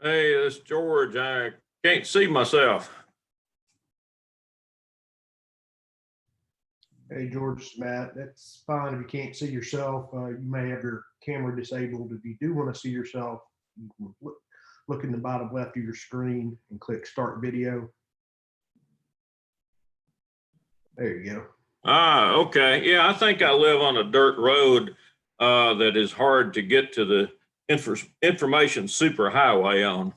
Hey, this is George. I can't see myself. Hey, George, it's Matt. That's fine if you can't see yourself. You may have your camera disabled. If you do want to see yourself, you can look in the bottom left of your screen and click Start Video. There you go. Ah, okay. Yeah, I think I live on a dirt road that is hard to get to the information superhighway on.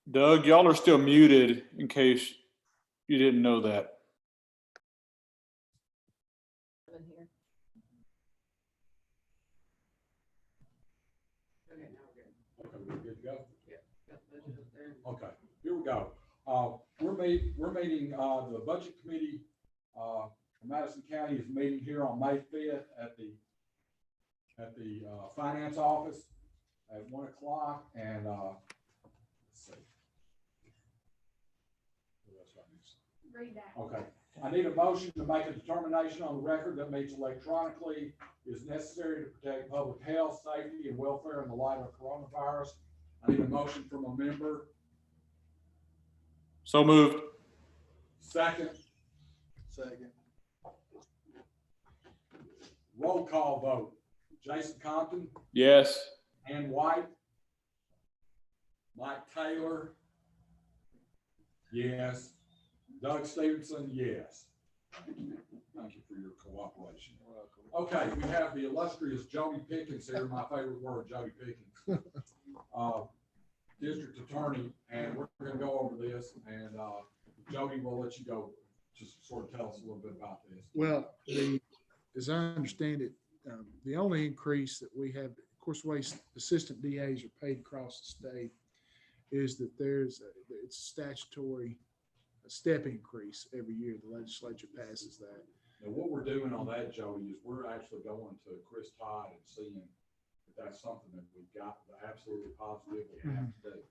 Doug, y'all are still muted in case you didn't know that. Okay, here we go. We're meeting, the budget committee, from Madison County is meeting here on May 5th at the finance office at 1 o'clock, and, let's see. What else do I need to say? Read that. Okay, I need a motion to make a determination on the record that meets electronically is necessary to protect public health, safety, and welfare in the light of coronavirus. I need a motion from a member. So moved. Second. Roll call vote. Jason Compton, Yes. Ann White, Mike Taylor, yes. Doug Stevenson, yes. Thank you for your cooperation. Okay, we have the illustrious Jody Pickens here, my favorite word, Jody Pickens. District Attorney, and we're gonna go over this, and Jody, we'll let you go, just sort of tell us a little bit about this. Well, as I understand it, the only increase that we have, of course, the way assistant DAs are paid across the state is that it's statutory step increase every year. The legislature passes that. Now, what we're doing on that, Jody, is we're actually going to Chris Todd and seeing if that's something that we've got absolutely positive we have to do.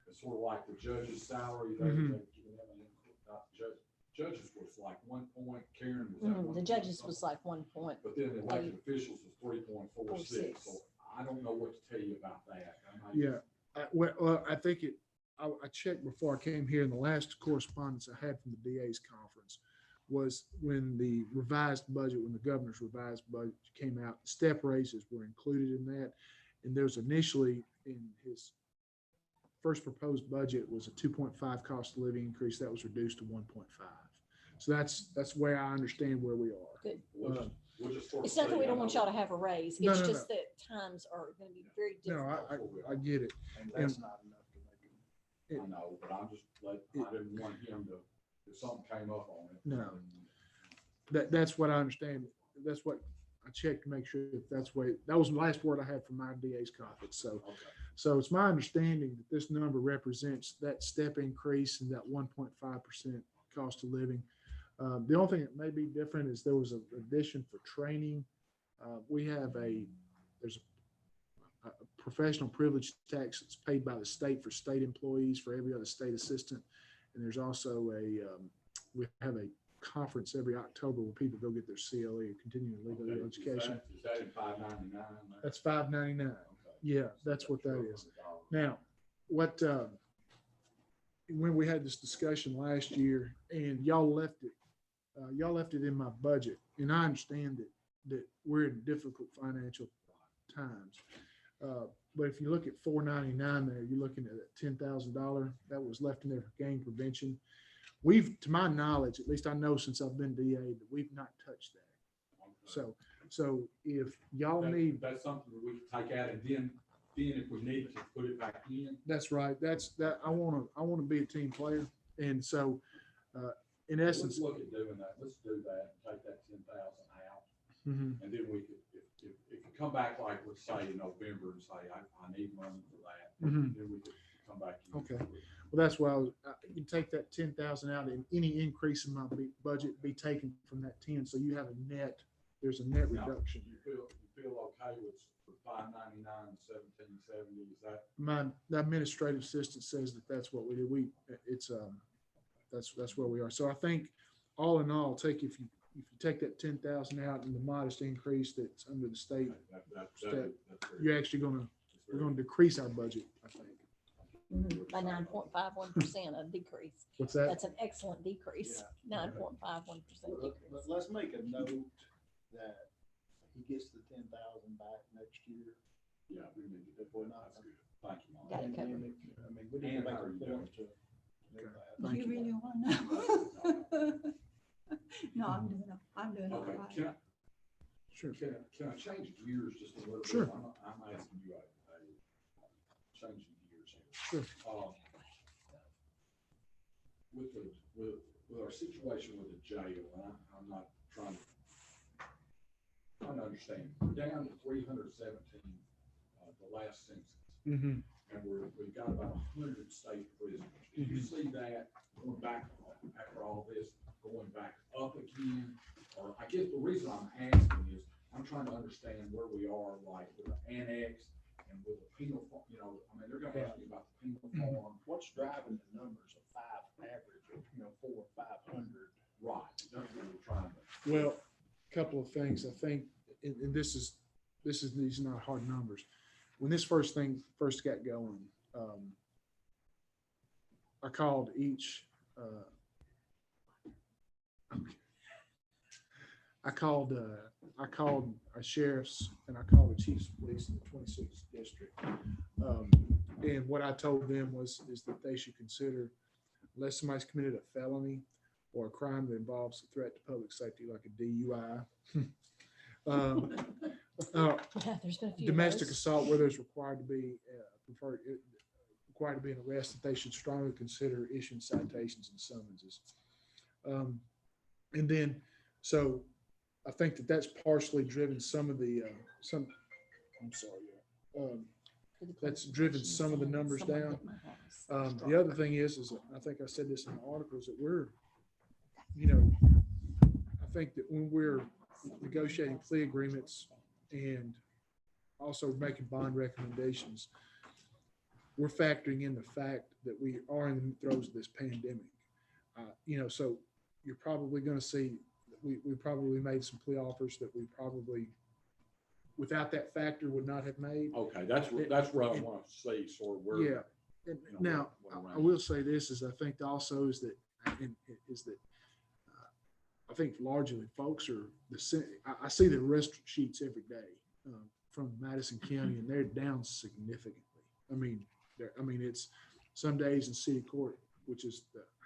It's sort of like the judge's salary. Judges was like 1 point. Karen was The judges was like 1 point. But then the elected officials was 3.46. So I don't know what to tell you about that. I think I checked before I came here, and the last correspondence I had from the DA's conference was when the revised budget, when the governor's revised budget came out, step raises were included in that. And there's initially in his first proposed budget was a 2.5 cost of living increase that was reduced to 1.5. So that's where I understand where we are. Good. We'll just sort of It's not that we don't want y'all to to. have a raise. No, It's no, just that times are going to be very No, difficult. I get it. And that's not enough to make it. I know, but I'm just I didn't want him to, if something came up on it. No. That's what I understand. That's what I checked to make sure that that was the last word I had from my DA's conference. So, Okay. so it's my understanding that this number represents that step increase in that 1.5% cost of living. The only thing that may be different is there was an addition for training. We have there's a professional privilege tax that's paid by the state for state employees for every other state assistant. And there's also we have a conference every October where people go get their CLE, continuing legal education. Is that in $5.99? That's $5.99. Okay. Yeah, that's what that is. Now, when we had this discussion last year, and y'all left it in my budget, and I understand that we're in difficult financial times. But if you look at $4.99 there, you're looking at $10,000 that was left in there for gang prevention. To my knowledge, at least I know since I've been DA, that we've not touched that. Okay. So if y'all need, That's something that we can take out, and then if we need to put it back in. that's right. I want to be a team player, and so in essence, Let's look at doing that. Let's do that. Take that 10,000 out, mhm. and then we could, if you come back, like, let's say in November and say, I need money for that, Mhm. then we could come back. In. Okay. Well, that's why you can take that 10,000 out and any increase in my budget be taken from that 10. So you have a net, there's a net Now, reduction. You feel okay with 599 and 1770? Is that? The administrative assistant says that that's what we do. That's where we are. So I think all in all, if you take that 10,000 out and the modest increase that's under the state, you're actually we're gonna decrease our budget, I think. By 9.51%, a decrease. What's that? That's an excellent decrease, 9.51% decrease. But let's make a note that he gets the 10,000 back next year. Yeah, we need to, If we're not- that's good. Thank you, Mike. Got it And covered. then I mean, we need to And make how are a you point doing? to do that. Thank You you. really want to know? No, I'm doing all Okay, right. Sure. can I change gears just a little bit? Sure. I'm asking you, changing gears here. Sure. With our situation with the jail, and I'm not trying to understand, we're down to 317, the last census. Mhm. And we've got about 100 state prisoners. Do you see that going back, after all this, going back up again? Or I guess the reason I'm asking is, I'm trying to understand where we are, like with the annex and with the penal, I mean, they're gonna ask me about the penal farm. What's driving the numbers of 5 average, 400 or 500? Right, that's what we're trying to. Well, a couple of things. I think, and these are not hard numbers. When this first got going, I called each. I called our sheriffs and I called the chiefs of police in the 26th district. And what I told them is that they should consider, unless somebody's committed a felony or a crime that involves a threat to public safety, like a DUI, There's been a few. of domestic those. assault where there's required to be an arrest, that they should strongly consider issuing citations and summonses. And then, so I think that that's partially driven some of the, that's driven some of the numbers Someone down. hit my house. The other thing is I think I said this in the articles, that we're, I think that when we're negotiating plea agreements and also making bond recommendations, we're factoring in the fact that we are in the throes of this pandemic. So you're probably going to see that we probably made some plea offers that we probably, without that factor, would not have made. Okay, that's where I want to see sort of where. Yeah. And now, I will say this is, I think also is that I think largely folks are I see the arrest sheets every day from Madison County, and they're down significantly. I mean, it's some days in city court, which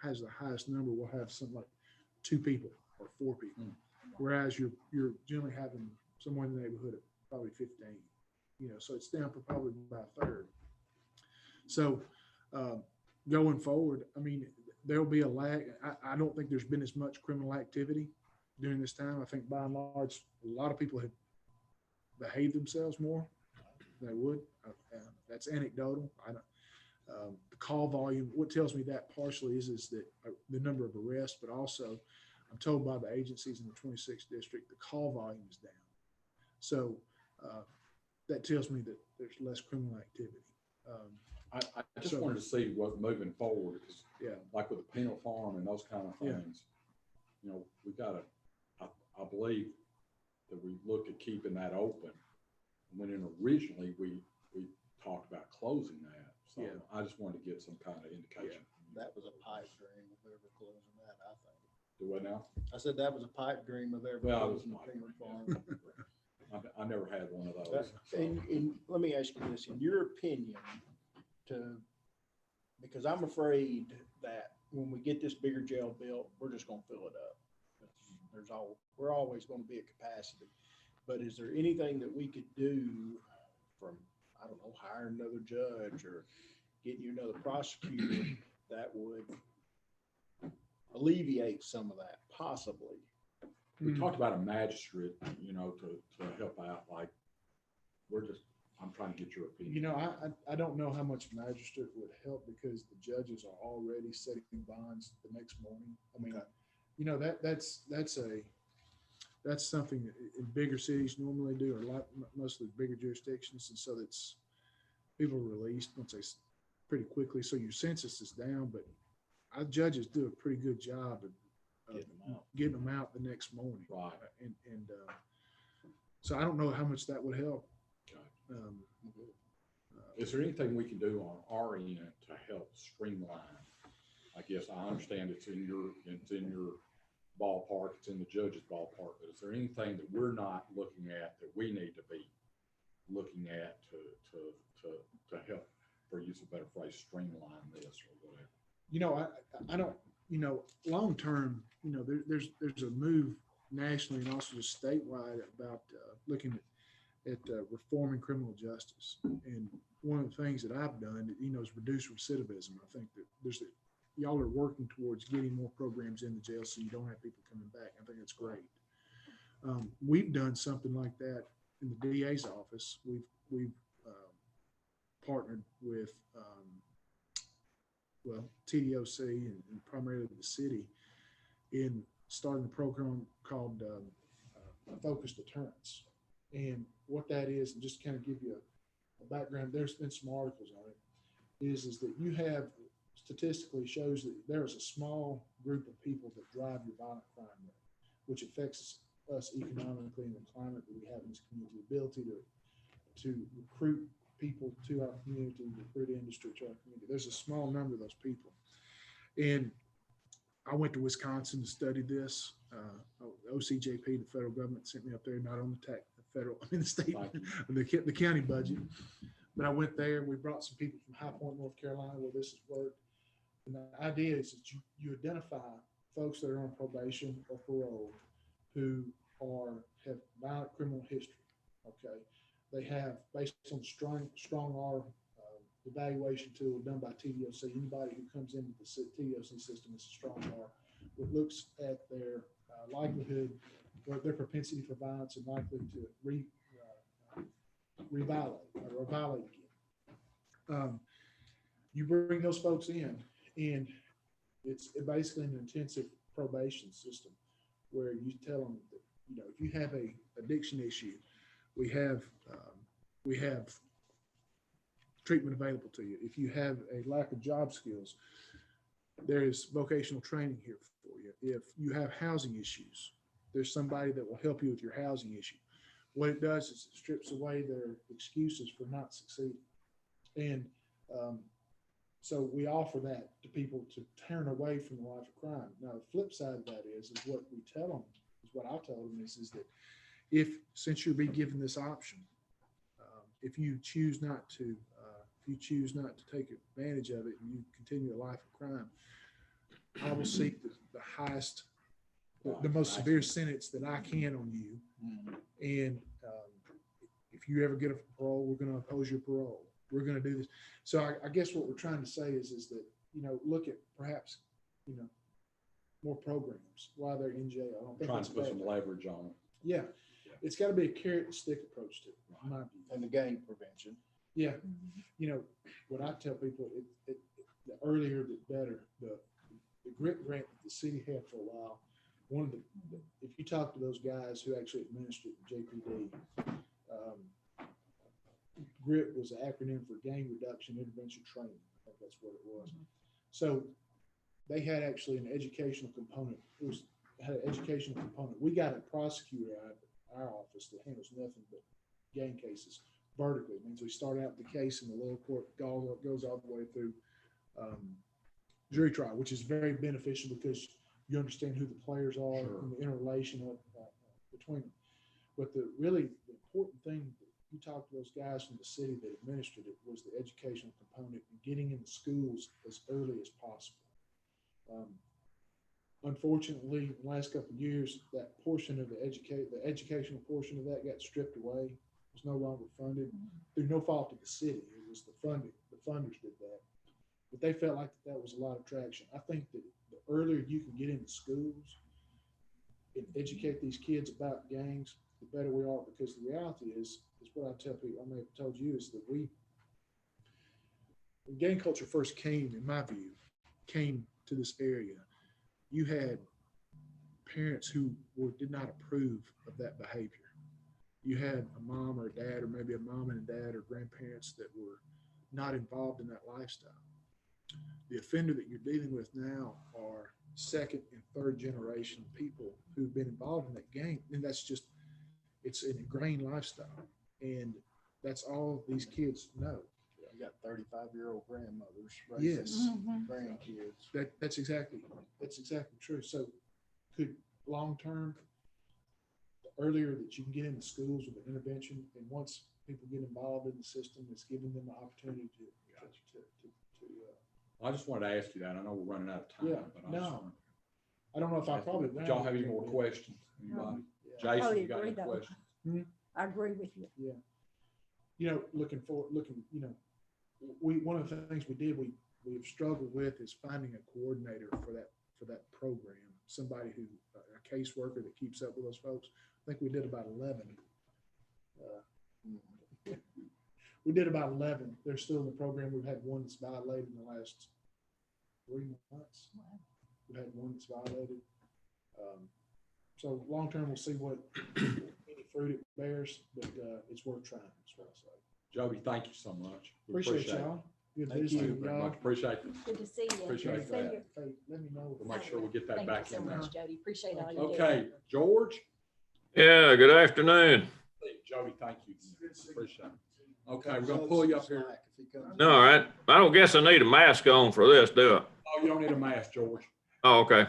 has the highest number, will have something like 2 people or 4 people, whereas you're generally having somewhere in the neighborhood of probably 15. So it's down for probably about a third. So going forward, I mean, there'll be a lag. I don't think there's been as much criminal activity during this time. I think by and large, a lot of people have behaved themselves more than they would. That's anecdotal. The call volume, what tells me that partially is that the number of arrests, but also I'm told by the agencies in the 26th district, the call volume is down. So that tells me that there's less criminal activity. I just wanted to see what moving forward, because Yeah. like with the penal farm and those kind of Yeah. things, we gotta, I believe that we looked at keeping that open. When originally we talked about closing that. So Yeah. I just wanted to get some kind of indication. That was a pipe dream of ever closing that, I think. Do what now? I said that was a pipe dream of ever Well, it was closing the my penal dream, farm. I never had one of those. so. And let me ask you this, in your opinion, because I'm afraid that when we get this bigger jail built, we're just gonna fill it up. We're always gonna be at capacity. But is there anything that we could do from, I don't know, hiring another judge or getting you another prosecutor that would alleviate some of that, possibly? We talked about a magistrate, to help out, like, we're just I'm trying to get your opinion. You know, I don't know how much magistrate would help because the judges are already setting bonds the next morning. I mean, you know, that's something that in bigger cities normally do, or mostly bigger jurisdictions. And so that's, people are released once pretty quickly. So your census is down, but our judges do a pretty good job of getting them out the next morning. Right. And so I don't know how much that would help. Okay. Is there anything we can do on our end to help streamline? I guess I understand it's in your ballpark, it's in the judge's ballpark, but is there anything that we're not looking at that we need to be looking at to help, for use of a better phrase, streamline this or whatever? You know, I don't, you know, long term, you know, there's a move nationally and also just statewide about looking at reforming criminal justice. And one of the things that I've done, you know, is reduce recidivism. I think that y'all are working towards getting more programs in the jail so you don't have people coming back. I think that's great. We've done something like that in the DA's office. We've partnered with TDOC and primarily the city in starting a program called Focused Deterrence. And what that is, and just kind of give you a background, there's been some articles on it, is that you have statistically shows that there is a small group of people that drive your violent crime rate, which affects us economically in the climate that we have in this community, the ability to recruit people to our community, recruit industry to our community. There's a small number of those people. And I went to Wisconsin to study this. OCJP, the federal government, sent me up there, not on the state, the county budget. But I went there. We brought some people from High Point, North Carolina, where this has worked. And the idea is that you identify folks that are on probation or parole who have violent criminal history. Okay, they have, based on strong R evaluation tool done by TDOC. Anybody who comes into the TDOC system is a strong R. It looks at their likelihood, or their propensity for violence, and likely to reviolate or violate again. You bring those folks in, and it's basically an intensive probation system where you tell them that, you know, if you have a addiction issue, we have treatment available to you. If you have a lack of job skills, there is vocational training here for you. If you have housing issues, there's somebody that will help you with your housing issue. What it does is it strips away their excuses for not succeeding. And so we offer that to people to turn away from the life of crime. Now, the flip side of that is what we tell them, is what I tell them is that since you'll be given this option, if you choose not to take advantage of it and you continue a life of crime, I will seek the highest, the most severe sentence that I can on you. And if you ever get a parole, we're going to oppose your parole. We're going to do this. So I guess what we're trying to say is that, you know, look at perhaps, you know, more programs while they're in jail. I don't think Trying to put some leverage on it. Yeah. It's got to be a carrot and stick approach to it, in my view. And the gang prevention. Yeah. You know, what I tell people, the earlier the better. The GRIP grant that the city had for a while, if you talk to those guys who actually administered the JPD, GRIP was an acronym for Gang Reduction Intervention Training. I think that's what it was. So they had actually an educational component. Had an educational component. We got a prosecutor out of our office that handles nothing but gang cases vertically. It means we start out the case in the lower court, goes all the way through jury trial, which is very beneficial because you understand who the players are and the interrelation between them. But the really important thing that you talk to those guys from the city that administered it was the educational component and getting in the schools as early as possible. Unfortunately, in the last couple of years, that portion of the educational portion of that got stripped away. It was no longer funded through no fault of the city. It was the funding. The funders did that. But they felt like that was a lot of traction. I think that the earlier you can get into schools and educate these kids about gangs, the better we are, because the reality is what I tell people, I may have told you, is that when gang culture first came, in my view, came to this area, you had parents who did not approve of that behavior. You had a mom or a dad, or maybe a mom and a dad or grandparents that were not involved in that lifestyle. The offender that you're dealing with now are second and third generation people who've been involved in that gang. And it's an ingrained lifestyle. And that's all these kids know. You got 35-year-old grandmothers Yes. raising Mhm. grandkids. That's exactly true. So could long-term, the earlier that you can get into schools with an intervention, and once people get involved in the system, it's giving them the opportunity to I just wanted to ask you that. I know we're running out of time, Yeah, but no. I don't know if I probably. Did y'all have any more questions? Anybody? Yeah. Jason, Totally you got agree, any though. questions? I agree with you. You know, one of the things we have struggled with is finding a coordinator for that program. Somebody who, a caseworker that keeps up with those folks. I think we did about 11. We did about 11. They're still in the program. We've had one that's violated in the last 3 months. We've had one that's violated. So long term, we'll see what any fruit it bears, but it's worth trying. That's what I say. Joby, thank you so much. We Appreciate it. y'all. Good Thank visiting Thank you with very y'all. much. Appreciate it. Good to see you. Appreciate Good to see that. you. Hey, let me know. We'll make sure we get that Thank back you in so there. much, Jody. Appreciate all you do. Okay, George? Yeah, good afternoon. Jody, thank you. Appreciate it. Okay, we're gonna pull you up here. No, all right. I don't guess I need a mask on for this, do I? Oh, you don't need a mask, George. Oh, okay.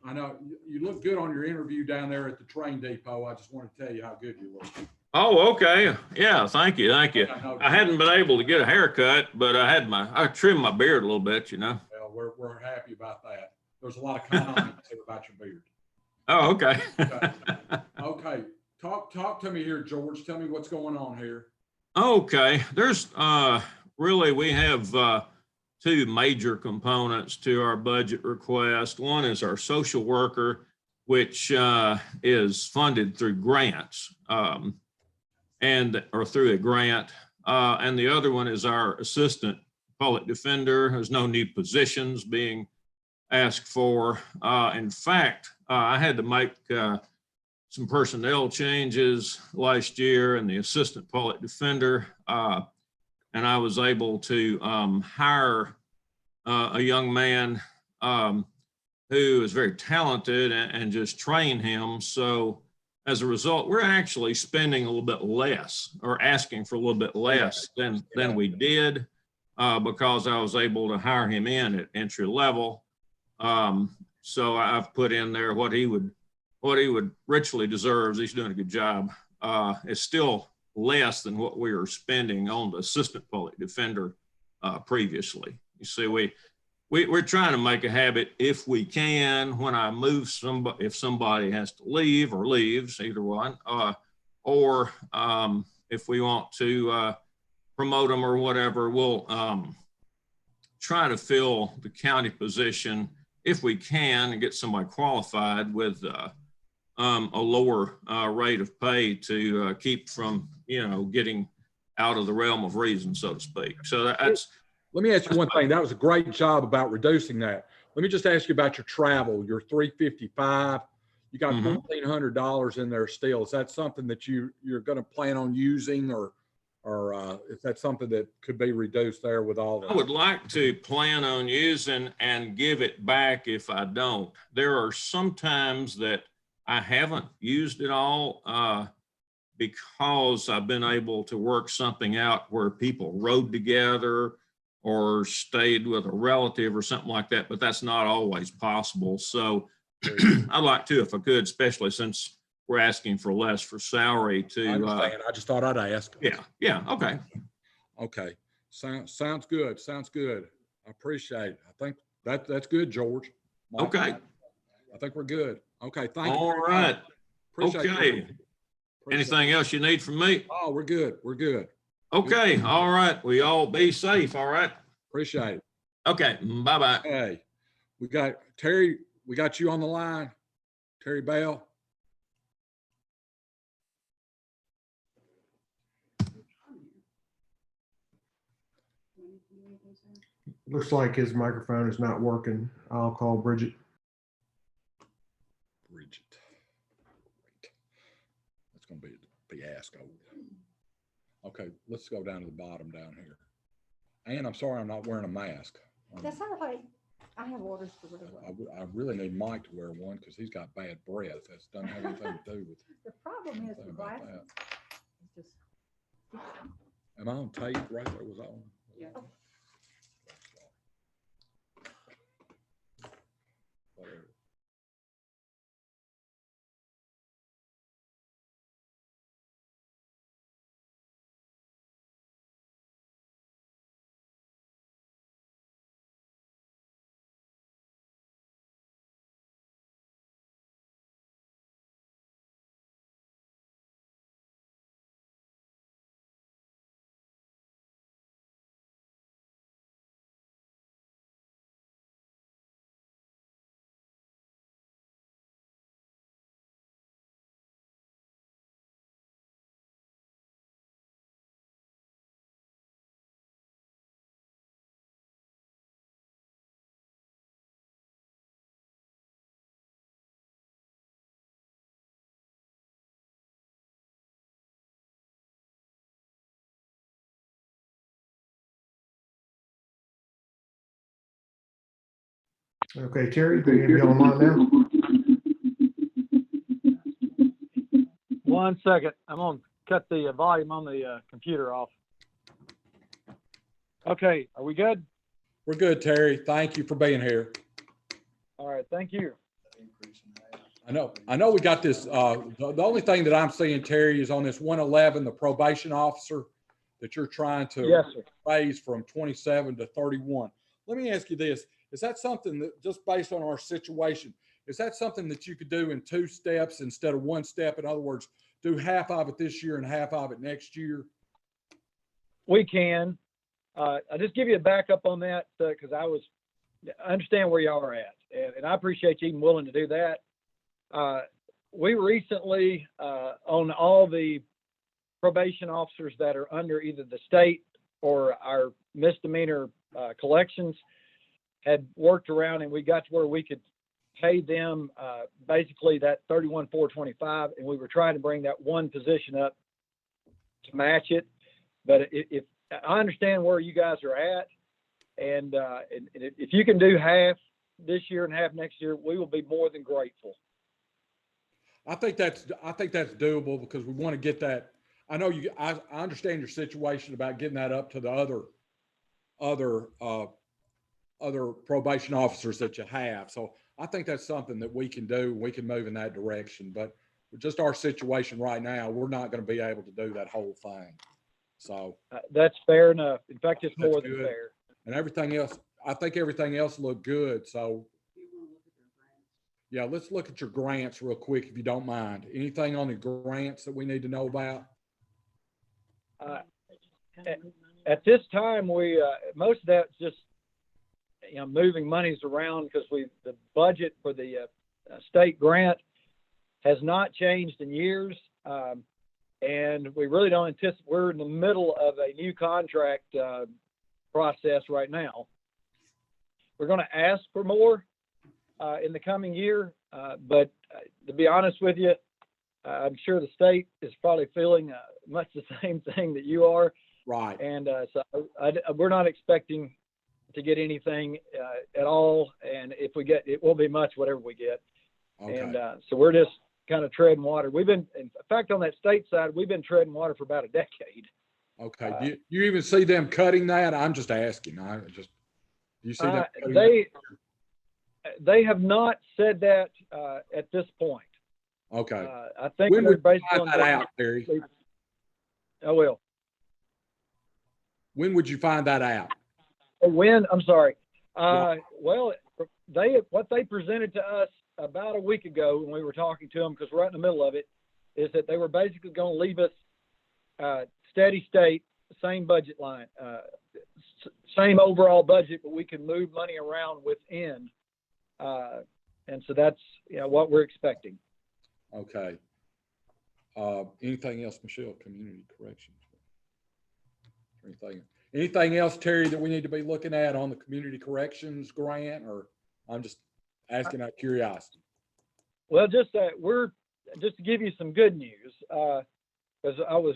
I know, you look good on your interview down there at the train depot. I just want to tell you how good you look. Oh, okay. Yeah, thank you. Thank you. I know- I hadn't been able to get a haircut, but I trimmed my beard a little bit, you know. Well, we're happy about that. There's a lot of comments about your beard. Oh, okay. Okay, talk to me here, George. Tell me what's going on here. Okay, there's really we have two major components to our budget request. One is our social worker, which is funded through grants or through a grant, and the other one is our assistant public defender. There's no new positions being asked for. In fact, I had to make some personnel changes last year in the assistant public defender, and I was able to hire a young man who is very talented and just train him. So as a result, we're actually spending a little bit less, or asking for a little bit less than we did, because I was able to hire him in at entry level. So I've put in there what he would richly deserves. He's doing a good job. It's still less than what we were spending on the assistant public defender previously. You see, we're trying to make a habit, if we can, when I move somebody, if somebody has to leave or leaves, either one, or if we want to promote them or whatever, we'll try to fill the county position if we can and get somebody qualified with a lower rate of pay to keep from, getting out of the realm of reason, so to speak. So that's. Let me ask you one thing. That was a great job about reducing that. Let me just ask you about your travel, your $355. You got $1,400 in there still. Is that something that you're going to plan on using, or is that something that could be reduced there with all that? I would like to plan on using and give it back if I don't. There are some times that I haven't used it all because I've been able to work something out where people rode together or stayed with a relative or something like that, but that's not always possible. So I'd like to, if I could, especially since we're asking for less for salary to. I understand. I just thought I'd ask. Yeah. Okay. Okay. Sounds good. Sounds good. I appreciate it. I think that's good, George. Mike, Okay. I think we're good. Okay. Thank you. All right. Appreciate Okay. you. Anything else you need from me? Oh, we're good. We're good. Okay. All right. We all be safe. All right. Appreciate it. Okay. Bye-bye. Hey, we got Terry. We got you on the line. Terry Bell. Looks like his microphone is not working. I'll call Bridget. Bridget. Great. That's gonna be a fiasco. Okay, let's go down to the bottom down here. And I'm sorry I'm not wearing a mask. That's all right. I have orders for whatever. I really need Mike to wear one because he's got bad breath. That doesn't have anything to do with. The problem is Think the about glasses. that. It's just. Am I on tape? Right there was on. Yeah. Whatever. Okay, Terry, do you have you online now? 1 second. I'm going to cut the volume on the computer off. Okay, are we good? We're good, Terry. Thank you for being here. All right, thank you. I know we got this, the only thing that I'm seeing, Terry, is on this 111, the probation officer that you're trying to Yes, sir. raise from 27 to 31. Let me ask you this. Is that something that, just based on our situation, is that something that you could do in 2 steps instead of 1 step? In other words, do half of it this year and half of it next year? We can. I'll just give you a backup on that because I understand where y'all are at. And I appreciate you even willing to do that. We recently, on all the probation officers that are under either the state or our misdemeanor collections, had worked around and we got to where we could pay them basically that $31,425, and we were trying to bring that one position up to match it. But if I understand where you guys are at, and if you can do half this year and half next year, we will be more than grateful. I think that's doable because we want to get that. I know I understand your situation about getting that up to the other probation officers that you have. So I think that's something that we can do. We can move in that direction, but with just our situation right now, we're not going to be able to do that whole thing. So That's fair enough. In fact, it's more than good. fair. And everything else, I think everything else looked good. So yeah, let's look at your grants real quick, if you don't mind. Anything on the grants that we need to know about? At this time, we most of that's just moving monies around because the budget for the state grant has not changed in years, and we really don't anticipate. We're in the middle of a new contract process right now. We're going to ask for more in the coming year, but to be honest with you, I'm sure the state is probably feeling much the same thing that you are. Right. And so we're not expecting to get anything at all. And if we get, it will be much, whatever we get. Okay. And so we're just kind of treading water. We've been, in fact, on that state side, we've been treading water for about a decade. Okay. Do you even see them cutting that? I'm just asking. Do you see that? They have not said that at this point. Okay. I think When they're would you based find on that out, Terry? I will. When would you find that out? When? I'm sorry. Well, what they presented to us about a week ago when we were talking to them, because we're right in the middle of it, is that they were basically going to leave us steady state, same budget line, same overall budget, but we can move money around within. And so that's what we're expecting. Okay. Anything else, Michelle? Community corrections? Anything? Anything else, Terry, that we need to be looking at on the community corrections grant, or I'm just asking out of curiosity? Well, just just to give you some good news, because I was,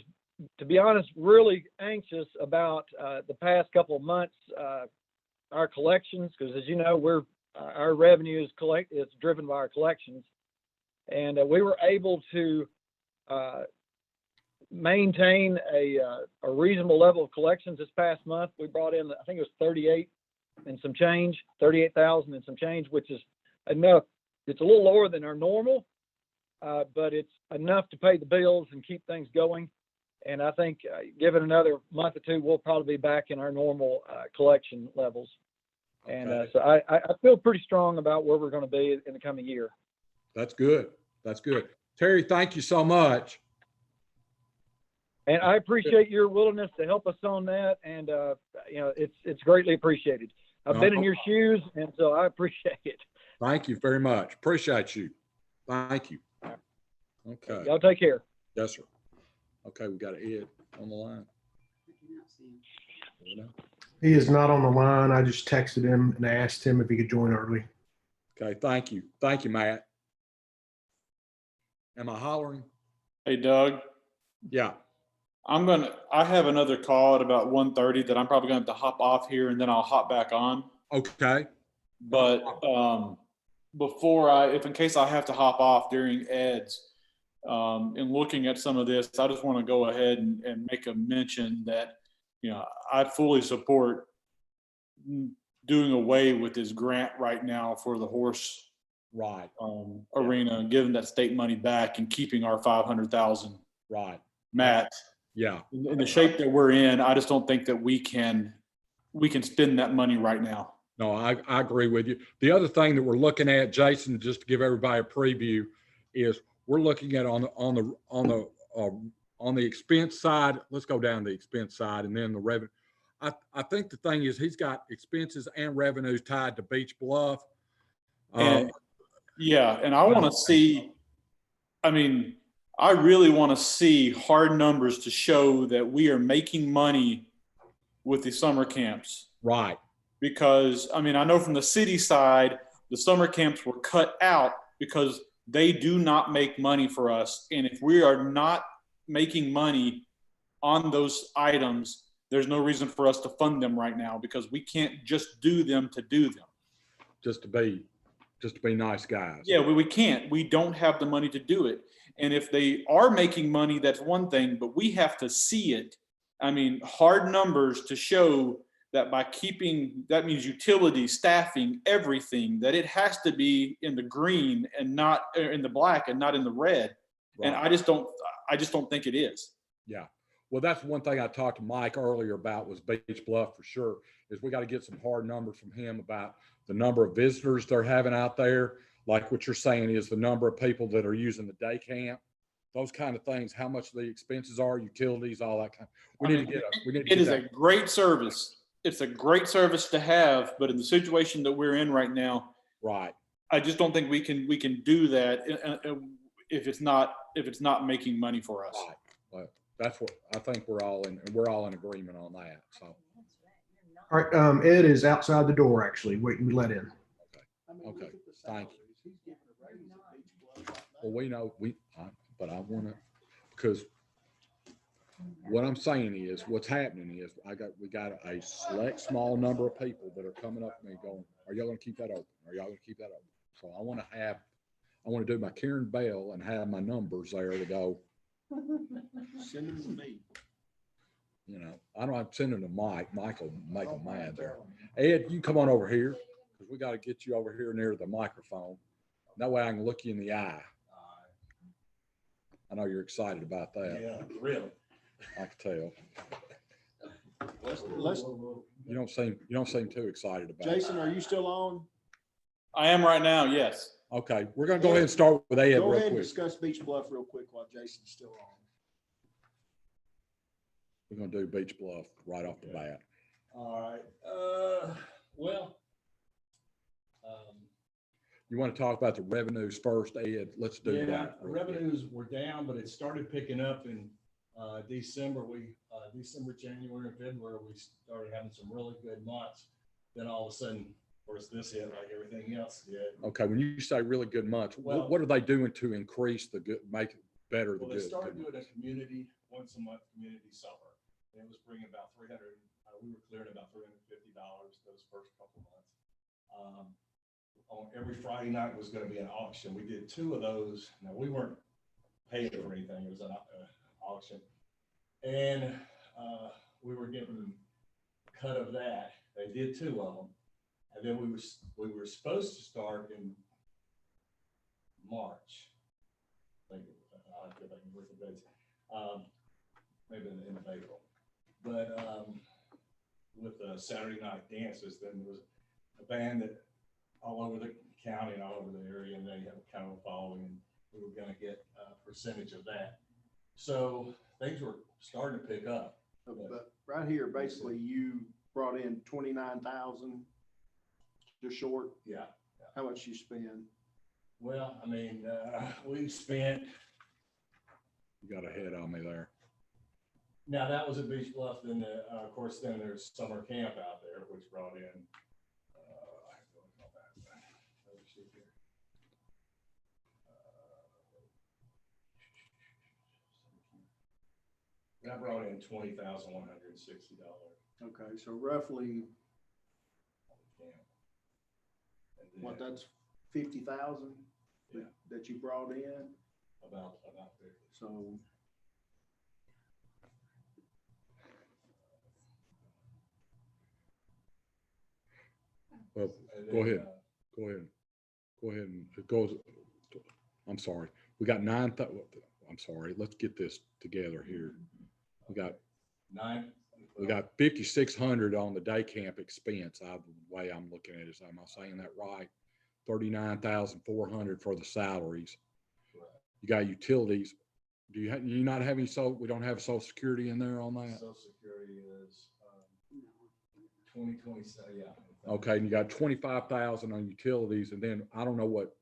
to be honest, really anxious about the past couple of months, our collections, because as you know, our revenue is driven by our collections, and we were able to maintain a reasonable level of collections this past month. We brought in, I think it was 38,000 and some change, which is enough. It's a little lower than our normal, but it's enough to pay the bills and keep things going. And I think given another month or two, we'll probably be back in our normal collection levels. And Okay. so I feel pretty strong about where we're going to be in the coming year. That's good. That's good. Terry, thank you so much. And I appreciate your willingness to help us on that. And, it's greatly appreciated. I've been in your shoes, and so I appreciate it. Thank you very much. Appreciate you. Thank you. Okay. Y'all take care. Yes, sir. Okay, we got Ed on the line. He is not on the line. I just texted him and asked him if he could join early. Okay, thank you. Thank you, Matt. Am I hollering? Hey, Doug, Yeah. I have another call at about 1:30 that I'm probably gonna have to hop off here and then I'll hop back on. Okay. But if in case I have to hop off during Ed's, in looking at some of this, I just want to go ahead and make a mention that, I fully support doing away with this grant right now for the horse Right. arena and giving that state money back and keeping our 500,000 Right. match. Yeah. In the shape that we're in, I just don't think that we can spend that money right now. No, I agree with you. The other thing that we're looking at, Jason, just to give everybody a preview, is we're looking at on the expense side. Let's go down the expense side and then the revenue. I think the thing is he's got expenses and revenues tied to Beach Bluff. And I want to see, I really want to see hard numbers to show that we are making money with the summer camps. Right. Because, I know from the city side, the summer camps were cut out because they do not make money for us. And if we are not making money on those items, there's no reason for us to fund them right now because we can't just do them to do them. Just to be nice guys. Yeah, we can't. We don't have the money to do it. And if they are making money, that's one thing, but we have to see it. Hard numbers to show that by keeping, that means utilities, staffing, everything, that it has to be in the green and not in the black and not in the red. Right. And I just don't think it is. Yeah. Well, that's one thing I talked to Mike earlier about was Beach Bluff for sure, is we got to get some hard numbers from him about the number of visitors they're having out there. Like what you're saying is the number of people that are using the day camp, those kind of things, how much the expenses are, utilities, all that kind of, it is a great service. It's a great service to have, but in the situation that we're in right now, right, I just don't think we can do that if it's not making money for us. Right. Well, that's what I think we're all in agreement on that. So, all right, Ed is outside the door actually, waiting to be let in. Okay, thank you. Well, we know but I want to, because what I'm saying is, what's happening is we got a select small number of people that are coming up to me going, are y'all going to keep that open? Are y'all going to keep that open? So I want to do my Karen Bell and have my numbers there to go. Send them to me. I don't have to send them to Mike. Mike will make them mad there. Ed, you come on over here because we got to get you over here near the microphone. That way I can look you in the eye. I know you're excited about that. Yeah, really. I can tell. Let's, You don't seem too excited about Jason, are you still on? I am right now, yes. Okay, we're going to go ahead and start with Ed Go real ahead and quick. discuss Beach Bluff real quick while Jason's still on. We're going to do Beach Bluff right off the bat. All right. You want to talk about the revenues first, Ed? Let's do Yeah, that. revenues were down, but it started picking up in December, January, and February, we started having some really good months. Then all of a sudden, of course, this hit like everything else did. Okay, when you say really good months, Well- what are they doing to increase the good, make it better? Well, The they good. started doing a community, once a month community supper. And it was bringing about 300, we were clearing about $350 those first couple months. On every Friday night was gonna be an auction. We did 2 of those. Now, we weren't paying for anything. It was an auction. And we were getting a cut of that. They did 2 of them. And then we were supposed to start in March. I think I'll have to go back and look at the dates. Maybe in the end of April. But with the Saturday night dances, then there was a band that all over the county and all over the area, and they have kind of a following, and we were gonna get a percentage of that. So things were starting to pick up. But right here, basically, you brought in 29,000, just short. Yeah. How much you spend? Well, I mean, we spent, You got ahead on me there. now that was at Beach Bluff, then of course, then there's summer camp out there, which brought in, I have to look at that. Another sheet here. That brought in $20,160. Okay, so roughly, And then what, that's 50,000 Yeah. that you brought in? about 50. So, Well, And go then, ahead. Go ahead. Go ahead and it goes, I'm sorry. We got I'm sorry. Let's get this together here. We got 5,600 on the day camp expense. The way I'm looking at it, am I saying that right? 39,400 for the salaries. You got utilities. Do you not have any, we don't have Social Security in there on that? Social Security is 2020, yeah. Okay, and you got 25,000 on utilities, and then I don't know what,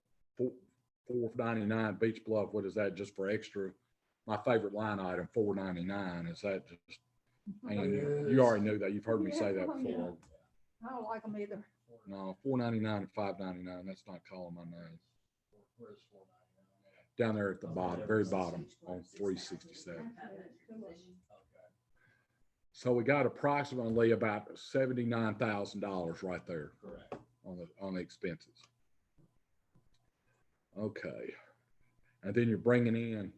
499 Beach Bluff, what is that, just for extra? My favorite line item, 499, is that just, and you already knew that, you've heard me say that before. I don't like them either. No, 499 and 599, that's not calling my name. Where's 499? Down there at the bottom, very bottom on 367. Okay. So we got approximately about $79,000 right there Correct. on the expenses. Okay. And then you're bringing in,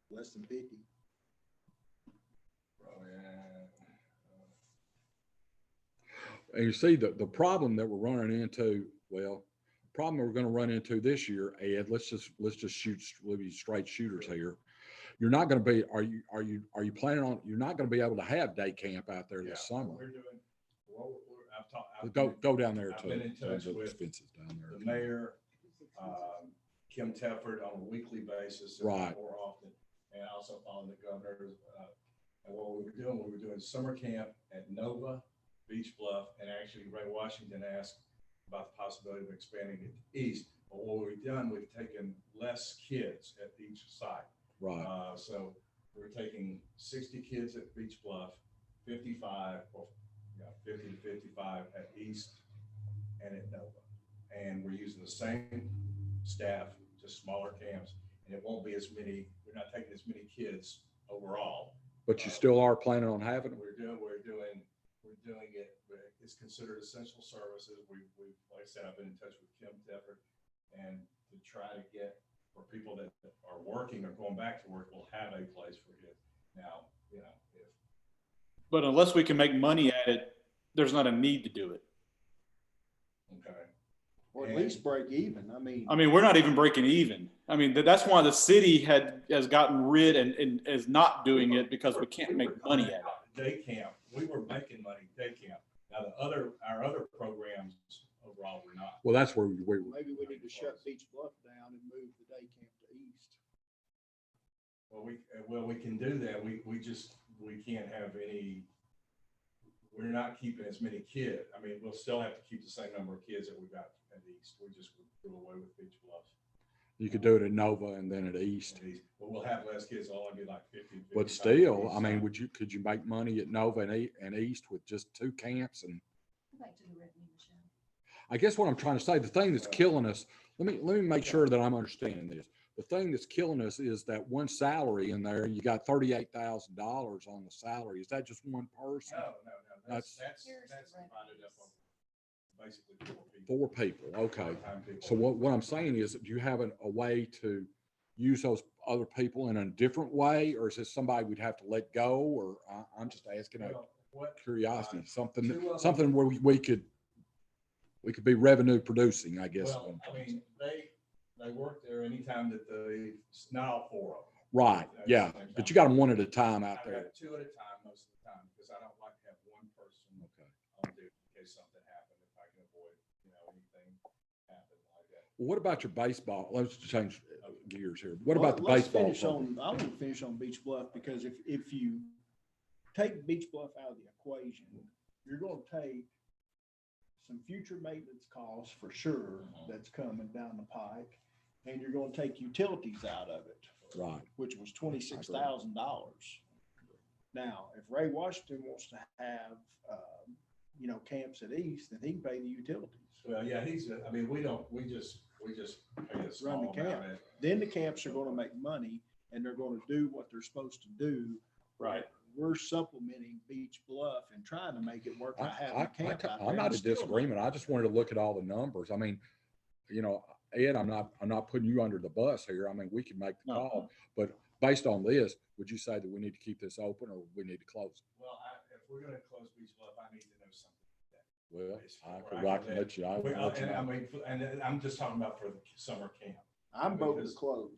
less than 50. Oh, yeah. and you see the problem that we're running into, well, problem we're going to run into this year, Ed, let's just we'll be straight shooters here. You're not going to be, are you planning on, you're not going to be able to have day camp out there this summer. We're doing, I've talked. Go down there I've to been in touch the with expenses down there. the mayor, Kim Tefford on a weekly basis. if not Right. More often, and also following the governor. And what we were doing summer camp at Nova, Beach Bluff, and actually Ray Washington asked about the possibility of expanding it east. But what we've done, we've taken less kids at each site. Right. So we're taking 60 kids at Beach Bluff, 55 or 50 to 55 at East and at Nova. And we're using the same staff, just smaller camps, and it won't be as many, we're not taking as many kids overall. But you still are planning on having them? We're doing it, but it's considered essential services. We've, like I said, I've been in touch with Kim Tefford, and to try to get, for people that are working or going back to work, will have a place for kids. Now, if. But unless we can make money at it, there's not a need to do it. Okay. Or at least break even. I mean, We're not even breaking even. That's why the city has gotten rid and is not doing it because we can't make money at it. Day camp, we were making money day camp. Now our other programs overall were not. Well, that's where we maybe we need to shut Beach Bluff down and move the day camp to east. Well, we can do that. We can't have any, we're not keeping as many kids. We'll still have to keep the same number of kids that we got at East. We just would do away with Beach Bluff. You could do it at Nova and then at East. But we'll have less kids, it'll only be like 50. But 55 still, each I mean, side. could you make money at Nova and East with just 2 camps? And Back to the revenue, Michelle. I guess what I'm trying to say, the thing that's killing us, let me make sure that I'm understanding this. The thing that's killing us is that one salary in there, you got $38,000 on the salary. Is that just one person? No, That's- that's Here's the divided up on basically 4 people. 4 people, okay. Part-time people. So what I'm saying is, do you have a way to use those other people in a different way? Or is this somebody we'd have to let go? Or I'm just asking out of Well, what, curiosity, something, two of them- something where we could be revenue producing, I guess. well, I mean, they work there anytime that not all 4 of them. Right, At the yeah, same but time. you got them one at a time out I've there. got 2 at a time most of the time, because I don't like to have one person Okay. on duty in case something happened, if I can avoid, anything happening like that. Well, what about your baseball? Let's change gears here. What Well, about the let's baseball finish program? I want to finish on Beach Bluff, because if you take Beach Bluff out of the equation, you're going to take some future maintenance costs for sure that's coming down the pike, and you're going to take utilities out of it, Right, which was $26,000. Now, if Ray Washington wants to have, camps at East, then he can pay the utilities. Well, yeah, I mean, we just pay a Run small the amount. camp. Then the camps are gonna make money, and they're gonna do what they're supposed to do. Right. We're supplementing Beach Bluff and trying to make it work by having a camp out there. I'm not and in still disagreement. I just wanted to look at all the numbers. I mean, Ed, I'm not putting you under the bus here. I mean, we can make the No. call, but based on this, would you say that we need to keep this open or we need to close it? Well, if we're gonna close Beach Bluff, I need to know something. Well, Where I can let you, I can let you And I know. mean, and I'm just talking about for the summer camp, I'm voting to because, close.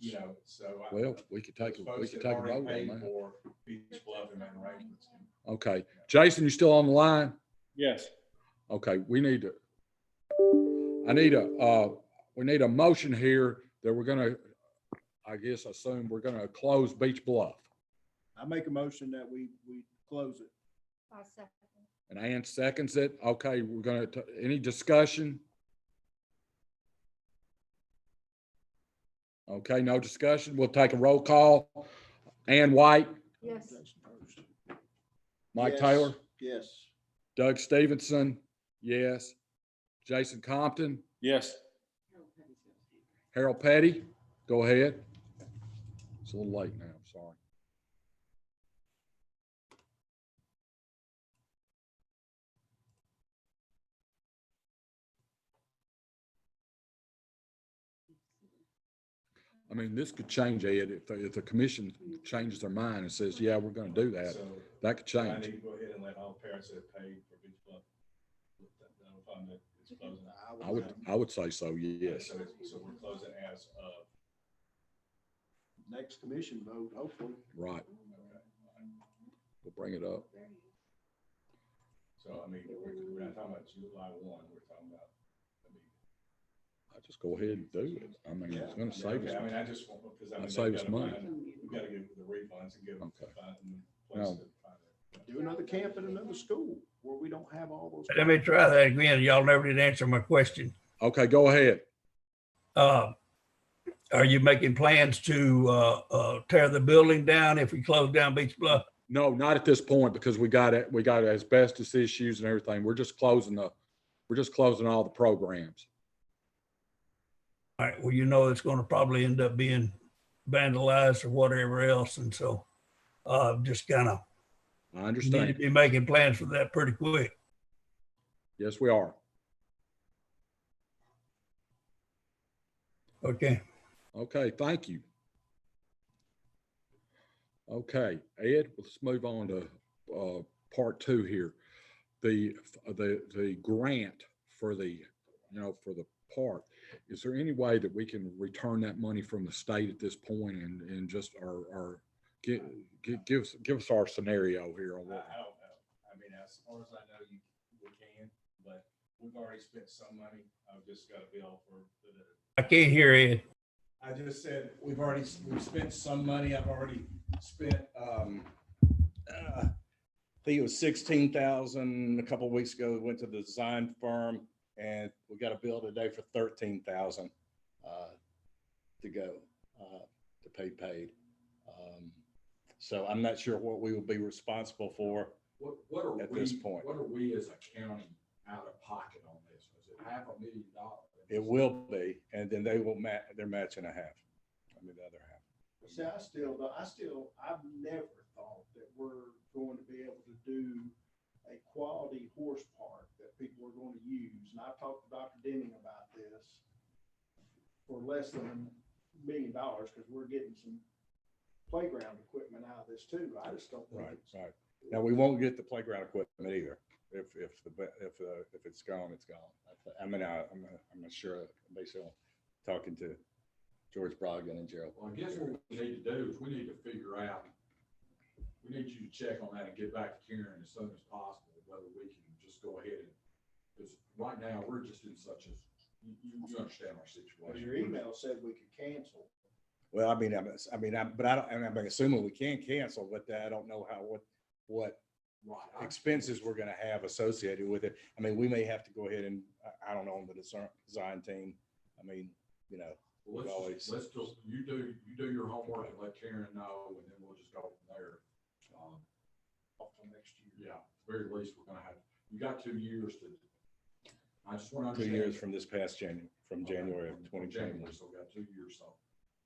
so. Well, we could take a folks that vote already on paid that. for Beach Bluff and that arrangements. Okay. Jason, you still on the line? Yes. Okay, we need a motion here that we're gonna, I guess, assume we're gonna close Beach Bluff. I make a motion that we close it. I'll second. And Ann seconds it. Okay, any discussion? Okay, no discussion. We'll take a roll call. Ann White, Yes. Jason first. Mike Yes. Taylor, Yes. Doug Stevenson, yes. Jason Compton, Yes. Harold Petty, go ahead. It's a little late now, I'm sorry. I mean, this could change, Ed, if the commission changes their mind and says, yeah, we're gonna do that, So that could I change. need to go ahead and let all parents that have paid for Beach Bluff notify them that it's closing. I would say so, yes. So we're closing as of. Next commission vote, hopefully. Right. We'll bring it up. So, I mean, we're not talking about July 1, we're talking about, I just go ahead and do it. I mean, it's gonna save us. I mean, I just want, because I mean. That'll save us money. We've got to get the refunds and give them. Okay. Place Do another camp at another school where we don't have all those. Let me try that again. Y'all never did answer my question. Okay, go ahead. Are you making plans to tear the building down if we close down Beach Bluff? No, not at this point, because we got asbestos issues and everything. We're just closing all the programs. All right, well, you know, it's going to probably end up being vandalized or whatever else. And so just kind of I need to understand. be making plans for that pretty quick. Yes, we are. Okay. Okay, thank you. Okay, Ed, let's move on to part 2 here. The grant for the park. Is there any way that we can return that money from the state at this point and just give us our scenario here on I what? don't know. I mean, as far as I know, we can, but we've already spent some money. I've just got a bill for I can't hear Ed. I just said, we've spent some money. I've already spent, I think it was 16,000 a couple of weeks ago. We went to the design firm and we got a bill today for 13,000. to go, to pay paid. So I'm not sure what we will be responsible for What are at we, this point. what are we as a county out of pocket on this? Is it $500,000? It will be, and then they will they're matching a half. I mean, the other half. See, I've never thought that we're going to be able to do a quality horse park that people are going to use. And I've talked to Dr. Deming about this for less than $1 million, because we're getting some playground equipment out of this too. I just don't think Right, it's. right. Now, we won't get the playground equipment either. If it's gone, it's gone. I mean, I'm not sure, based on talking to George Brogdon and Gerald. Well, I guess what we need to do is we need to figure out, we need you to check on that and get back to Karen as soon as possible, whether we can just go ahead and, because right now, we're just in such a, you understand our situation. Your email said we could cancel. Well, I'm assuming we can cancel, but I don't know what Right. expenses we're gonna have associated with it. I mean, we may have to go ahead and, I don't know, on the design team. I mean, you know, Well, let's just, you do your homework and let Karen know, and then we'll just go from there. Off till next year. Yeah, at the very least, we're gonna have, you got 2 years to, I just want to 2 understand. years from this past January, from January of 2021. So we got 2 years, so,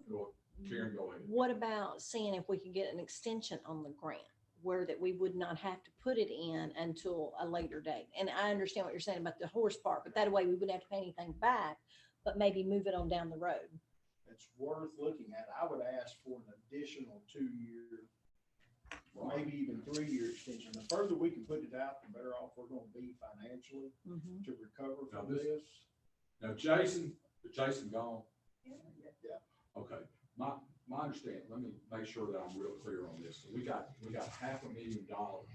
go, Karen, go ahead. What about seeing if we could get an extension on the grant, where that we would not have to put it in until a later date? And I understand what you're saying about the horse park, but that way we wouldn't have to pay anything back, but maybe move it on down the road. It's worth looking at. I would ask for an additional 2-year, or maybe even 3-year extension. The further we can put it out, the better off we're gonna be financially Mhm. to recover Now from this- this. Now, Jason, is Jason gone? Yeah. Okay, my understanding, let me make sure that I'm real clear on this. So we got $500,000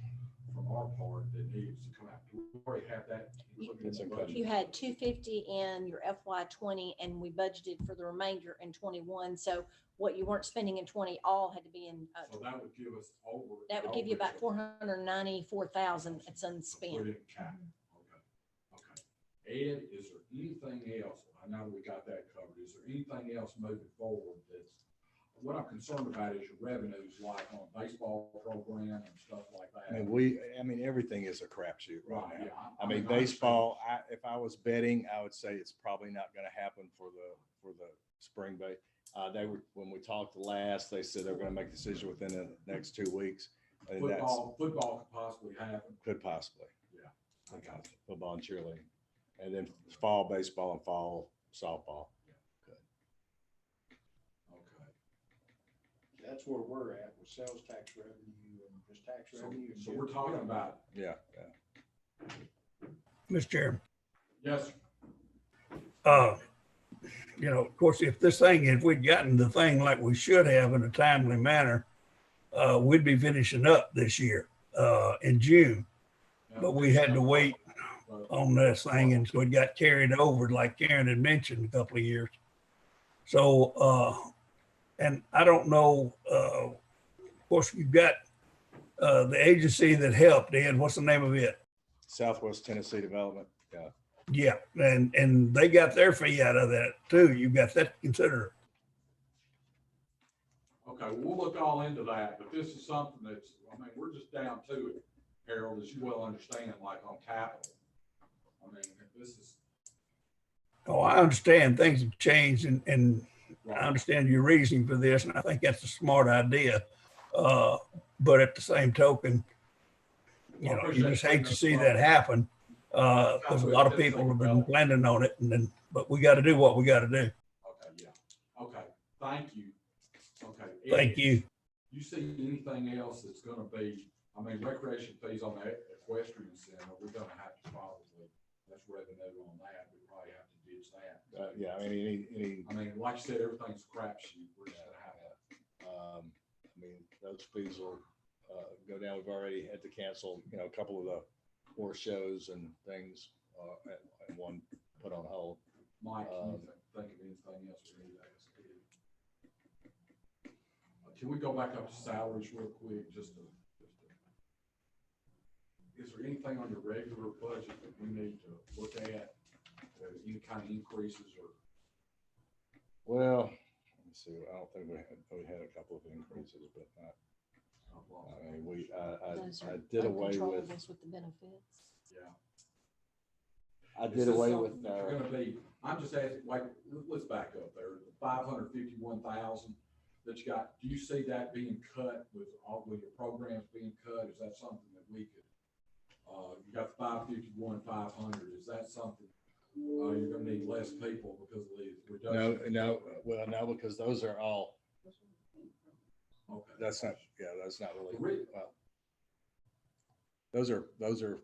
from our part that needs to come out. Do we already have that included in the budget? You had 250 in your FY 20, and we budgeted for the remainder in 21. So what you weren't spending in 20 all had to be in. So that would give us over. That would give you about 494,000. It's Put unspent. it in capital. Okay. Ed, is there anything else? I know we got that covered. Is there anything else moving forward that's, what I'm concerned about is your revenues, like on baseball program and stuff like that. I mean, everything is a crapshoot right Right, now. yeah. I mean, baseball, if I was betting, I would say it's probably not gonna happen for the spring when we talked last, they said they're gonna make a decision within the next 2 weeks. And Football could possibly happen. could possibly. Yeah. I got you. Football and cheerleading. And then fall baseball and fall softball. Okay. That's where we're at with sales tax revenue and just tax revenue. So we're talking about, Yeah. Mr. Chairman. yes, You know, of course, if we'd gotten the thing like we should have in a timely manner, we'd be finishing up this year, in June. But we had to wait on this thing, and so it got carried over, like Karen had mentioned, a couple of years. So, and I don't know, of course, you've got the agency that helped, Ed, what's the name of it? Southwest Tennessee Development. Yeah. Yeah, and they got their fee out of that too. You got that to consider. okay, we'll look all into that, but this is something that's, I mean, we're just down to it, Harold, as you well understand, like on capital. I mean, this is. Oh, I understand things have changed and I understand your reasoning for this, and I think that's a smart idea. But at the same token, you know, you just hate to see that happen. Because a lot of people have been planning on it, but we got to do what we got to do. Okay, yeah. Okay, thank you. Okay. Thank you. You see anything else that's gonna be, I mean, recreation fees on the equestrian center, we're gonna have to probably, that's revenue on that. We probably have to ditch that. Yeah, I mean, I mean, like you said, everything's a crapshoot. We're just gonna have that. I mean, those fees will go down. We've already had to cancel, a couple of the horse shows and things, and one put on hold. Mike, can you think of anything else we need to ask? Can we go back up to salaries real quick, is there anything on your regular budget that we need to look at? Any kind of increases or? Well, let's see, I don't think we had a couple of increases, but not, I mean, I did away with, Uncontrollables with the benefits. Yeah. I Is did this away something with, that's gonna be, I'm just asking, like, let's back up there, the 551,000 that you got, do you see that being cut with all, with your programs being cut? Is that something that we could, you got 551,500, is that something, you're gonna need less people because of these reductions? no, because those are all, Okay. that's not really, Re- well, those are Those are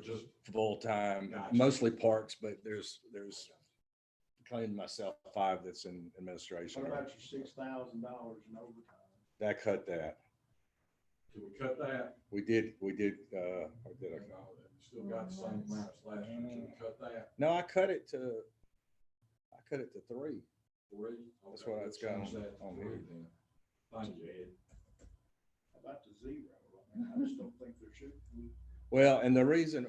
just, full-time, Gotcha. mostly parks, but there's claiming myself 5 that's in administration. What about your $6,000 in overtime? That cut that. can we cut that? We did, or did I? You still got the same amount as last year, can we cut that? No, I cut it to 3. 3? That's Okay, what it's we'll got change that to on 3 here. then. Thank you, Ed. How about the 0? I mean, I just don't think there should be. Well, and the reason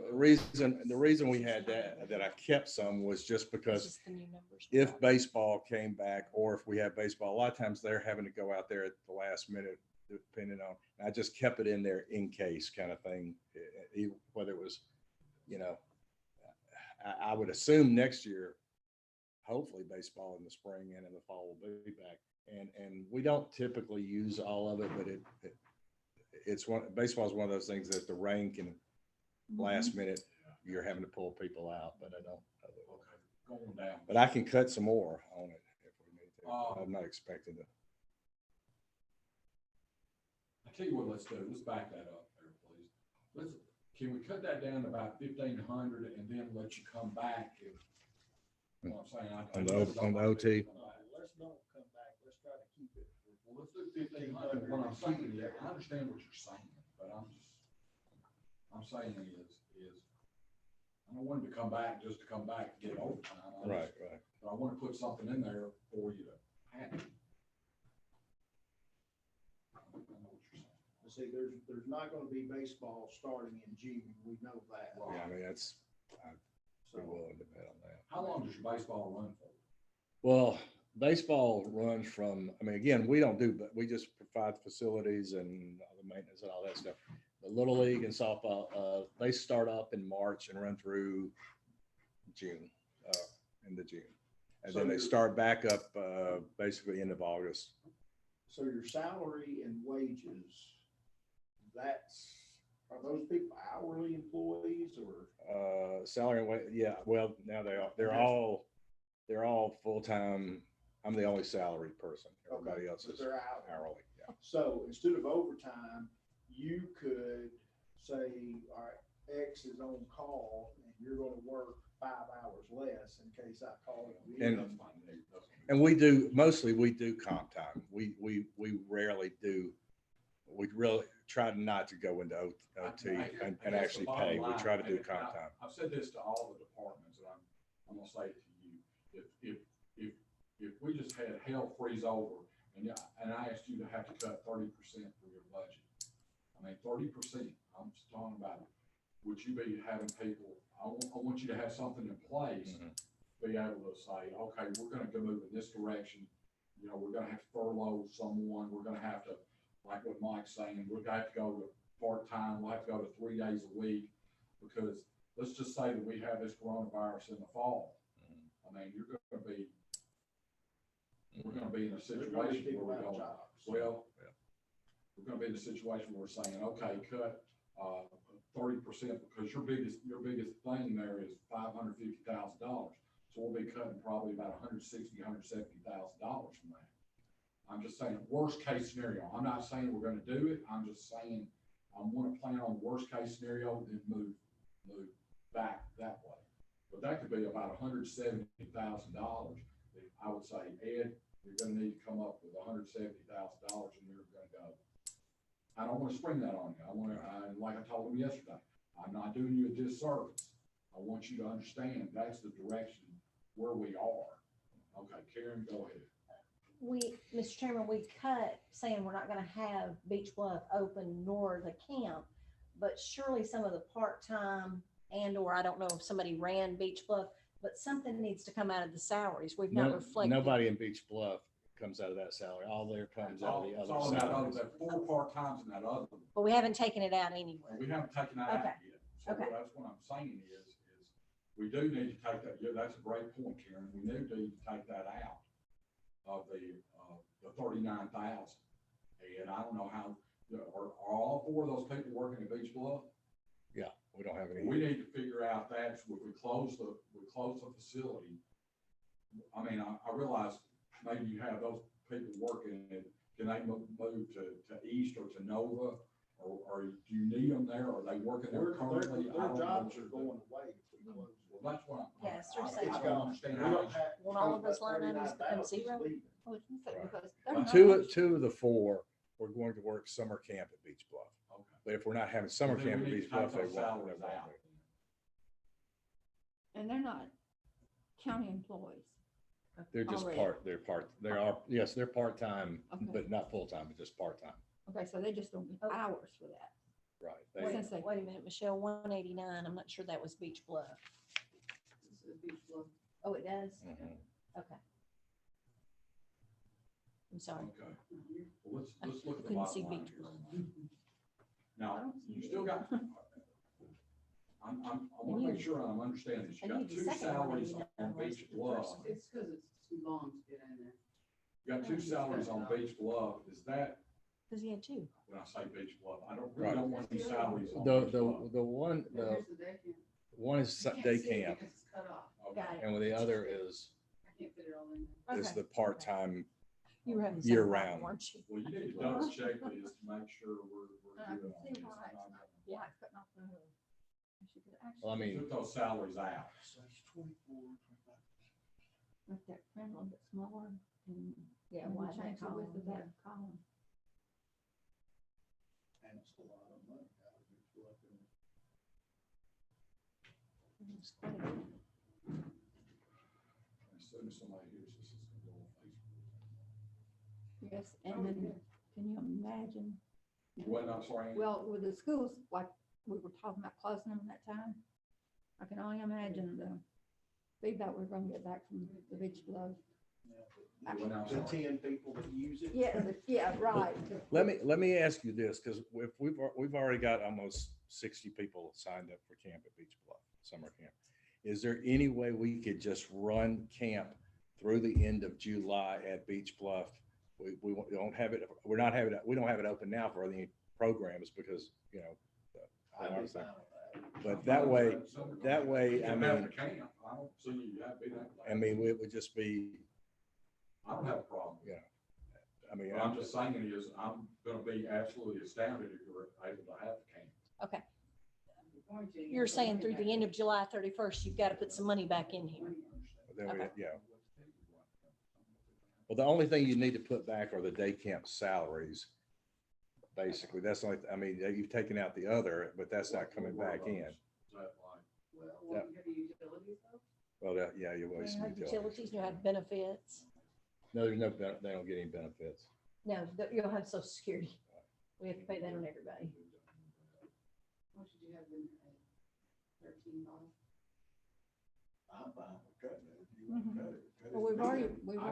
we had that I kept some was just It's because just the new numbers. if baseball came back, or if we have baseball, a lot of times they're having to go out there at the last minute, depending on, I just kept it in there in case kind of thing, whether it was, I would assume next year, hopefully baseball in the spring and in the fall will be back. And we don't typically use all of it, but baseball is one of those things that the rain can last minute, you're having to pull people out, but I don't. Okay, going down. But I can cut some more on it if we need to. I'm not expecting to. I tell you what, let's do, let's back that up there, please. Can we cut that down to about 1,500 and then let you come back if, you know what I'm saying? On the OT. Let's don't come back. Let's try to keep it. Well, let's do 1,500. What I'm saying is, I understand what you're saying, but I'm saying is, I don't want him to come back just to come back and get overtime. Right. But I want to put something in there for you to have. I know what you're saying. See, there's not gonna be baseball starting in June. We know that. Yeah, I mean, I'd be So, willing to bet on that. How long does your baseball run for? Well, baseball runs from, I mean, again, we don't do, but we just provide facilities and the maintenance and all that stuff. The Little League and softball, they start up in March and run through June, into June. And then they start back up, basically end of August. so your salary and wages, are those people hourly employees or? Salary and wage, yeah, well, now they're all full-time. I'm the only salaried person. Everybody else But is they're hourly, yeah. So instead of overtime, you could say, all right, X is on call and you're gonna work 5 hours less in case I call you. And- That's fine. And mostly we do comp time. We rarely do, we really try not to go into OT and I guess actually the bottom pay. We line, try to do and comp time. I've said this to all the departments, and I'm gonna say it to you. If we just had hell freeze over, and I asked you to have to cut 30% for your budget, I mean, 30%, I'm just talking about, would you be having people, I want you to have something in place, be able to say, okay, we're gonna go move in this direction. We're gonna have to furlough someone, we're gonna have to, like what Mike's saying, we're gonna have to go to part-time, we'll have to go to 3 days a week, because let's just say that we have this coronavirus in the fall. I mean, we're gonna be in a situation where we're going, well, we're gonna be in a situation where we're saying, okay, cut 30%, because your biggest thing there is $550,000. So we'll be cutting probably about $160,000, $170,000 from that. I'm just saying, worst case scenario. I'm not saying we're gonna do it. I'm just saying, I wanna plan on the worst case scenario and move back that way. But that could be about $170,000. I would say, Ed, you're gonna need to come up with $170,000 and you're gonna go. I don't wanna spring that on you. Like I told them yesterday, I'm not doing you a disservice. I want you to understand that's the direction where we are. Okay, Karen, go ahead. Mr. Chairman, we cut saying we're not gonna have Beach Bluff open nor the camp, but surely some of the part-time or I don't know if somebody ran Beach Bluff, but something needs to come out of the salaries. We've not reflected. Nobody in Beach Bluff comes out of that salary. All there comes It's out all, of the it's other all in that other, salaries. that 4 part-times in that other. But we haven't taken it out anywhere. We haven't taken that out Okay. yet. So Okay. that's what I'm saying is we do need to take that, yeah, that's a great point, Karen. We do need to take that out of the 39,000. And I don't know how, are all 4 of those people working at Beach Bluff? Yeah, we don't have any. We need to figure out that, so if we close the facility. I mean, I realize maybe you have those people working, and can they move to East or to Nova? Or do you need them there? Are they working there currently? I Their don't jobs know. are going away if we close. Well, that's what Yes, I they're saying- don't understand We how don't much. have- Won't all of those line items become 0? I was gonna say, because Well, they're not- Two of the 4 we're going to work summer camp at Beach Bluff. Okay. But if we're not having summer Well, then camp we at need Beach to take Bluff, they those won't. salaries They won't out. be. And they're not county employees. They're just Already. they are, yes, they're part-time, Okay. but not full-time, but just part-time. Okay, so they just don't get Oh. hours for that. Right. Wait, They, Since they- wait a minute, Michelle, 189, I'm not sure that was Beach Bluff. Oh, it does? Mhm. Okay. I'm sorry. Okay. Well, let's look at the Couldn't see bottom line Beach here. Bluff. I Now, don't see you it. still got, I want to make sure I'm understanding this. You And got you do 2 second salaries 189 on was Beach the Bluff. first one. It's because it's too long to get in there. You got 2 salaries on Beach Bluff. Is that, Because he had 2. when I say Beach Bluff, I don't Right. want these salaries on the, Beach Bluff. the one, Then the there's the day camp. one is You can't day see it camp, because it's cut off. Okay. Got it. and the other is I can't fit it all in there. is Okay. the part-time. You were having year some problem, round. weren't you? Well, you need to double check this to make sure we're I good can on see this. why it's not, why it's cutting off the. I should get actually- Well, I mean, Took those salaries out. Make that print a little bit smaller and. Yeah, and why change that the width column, of that column. And it's a lot of money. It's quite a bit. As soon as somebody hears this, it's gonna go on Facebook. Yes, and then, can you imagine? What, I'm sorry? Well, with the schools, like we were talking about closing them that time, I can only imagine the feedback we're gonna get back from the Beach Bluff. What, I'm The sorry? 10 people that use it. Yeah, right. let me ask you this, because we've already got almost 60 people signed up for camp at Beach Bluff, summer camp. Is there any way we could just run camp through the end of July at Beach Bluff? We don't have it, we don't have it open now for any programs because, you know, I'd be fine with that. but that way, You I can have mean, the camp. I don't see you have to be that. I mean, it would just be, I don't have a problem. you know, I mean, What I'm just saying is, I'm gonna be absolutely astounded if you're able to have the camp. Okay, Going to- you're saying through the end of July 31st, you've got to put some money back in here. then we, Okay. yeah. Well, the only thing you need to put back are the day camp salaries. Basically, that's like, I mean, you've taken out the other, but that's not coming back in. Is that like, Well, won't you have the utilities though? Well, yeah, you always. You have utilities, you have benefits. No, there's no, they don't get any benefits. No, you'll have social security. We have to pay that on everybody. What should you have in there? $13? I'm fine with cutting it. If you Mhm. want to cut it, cut it. Well, we've already, I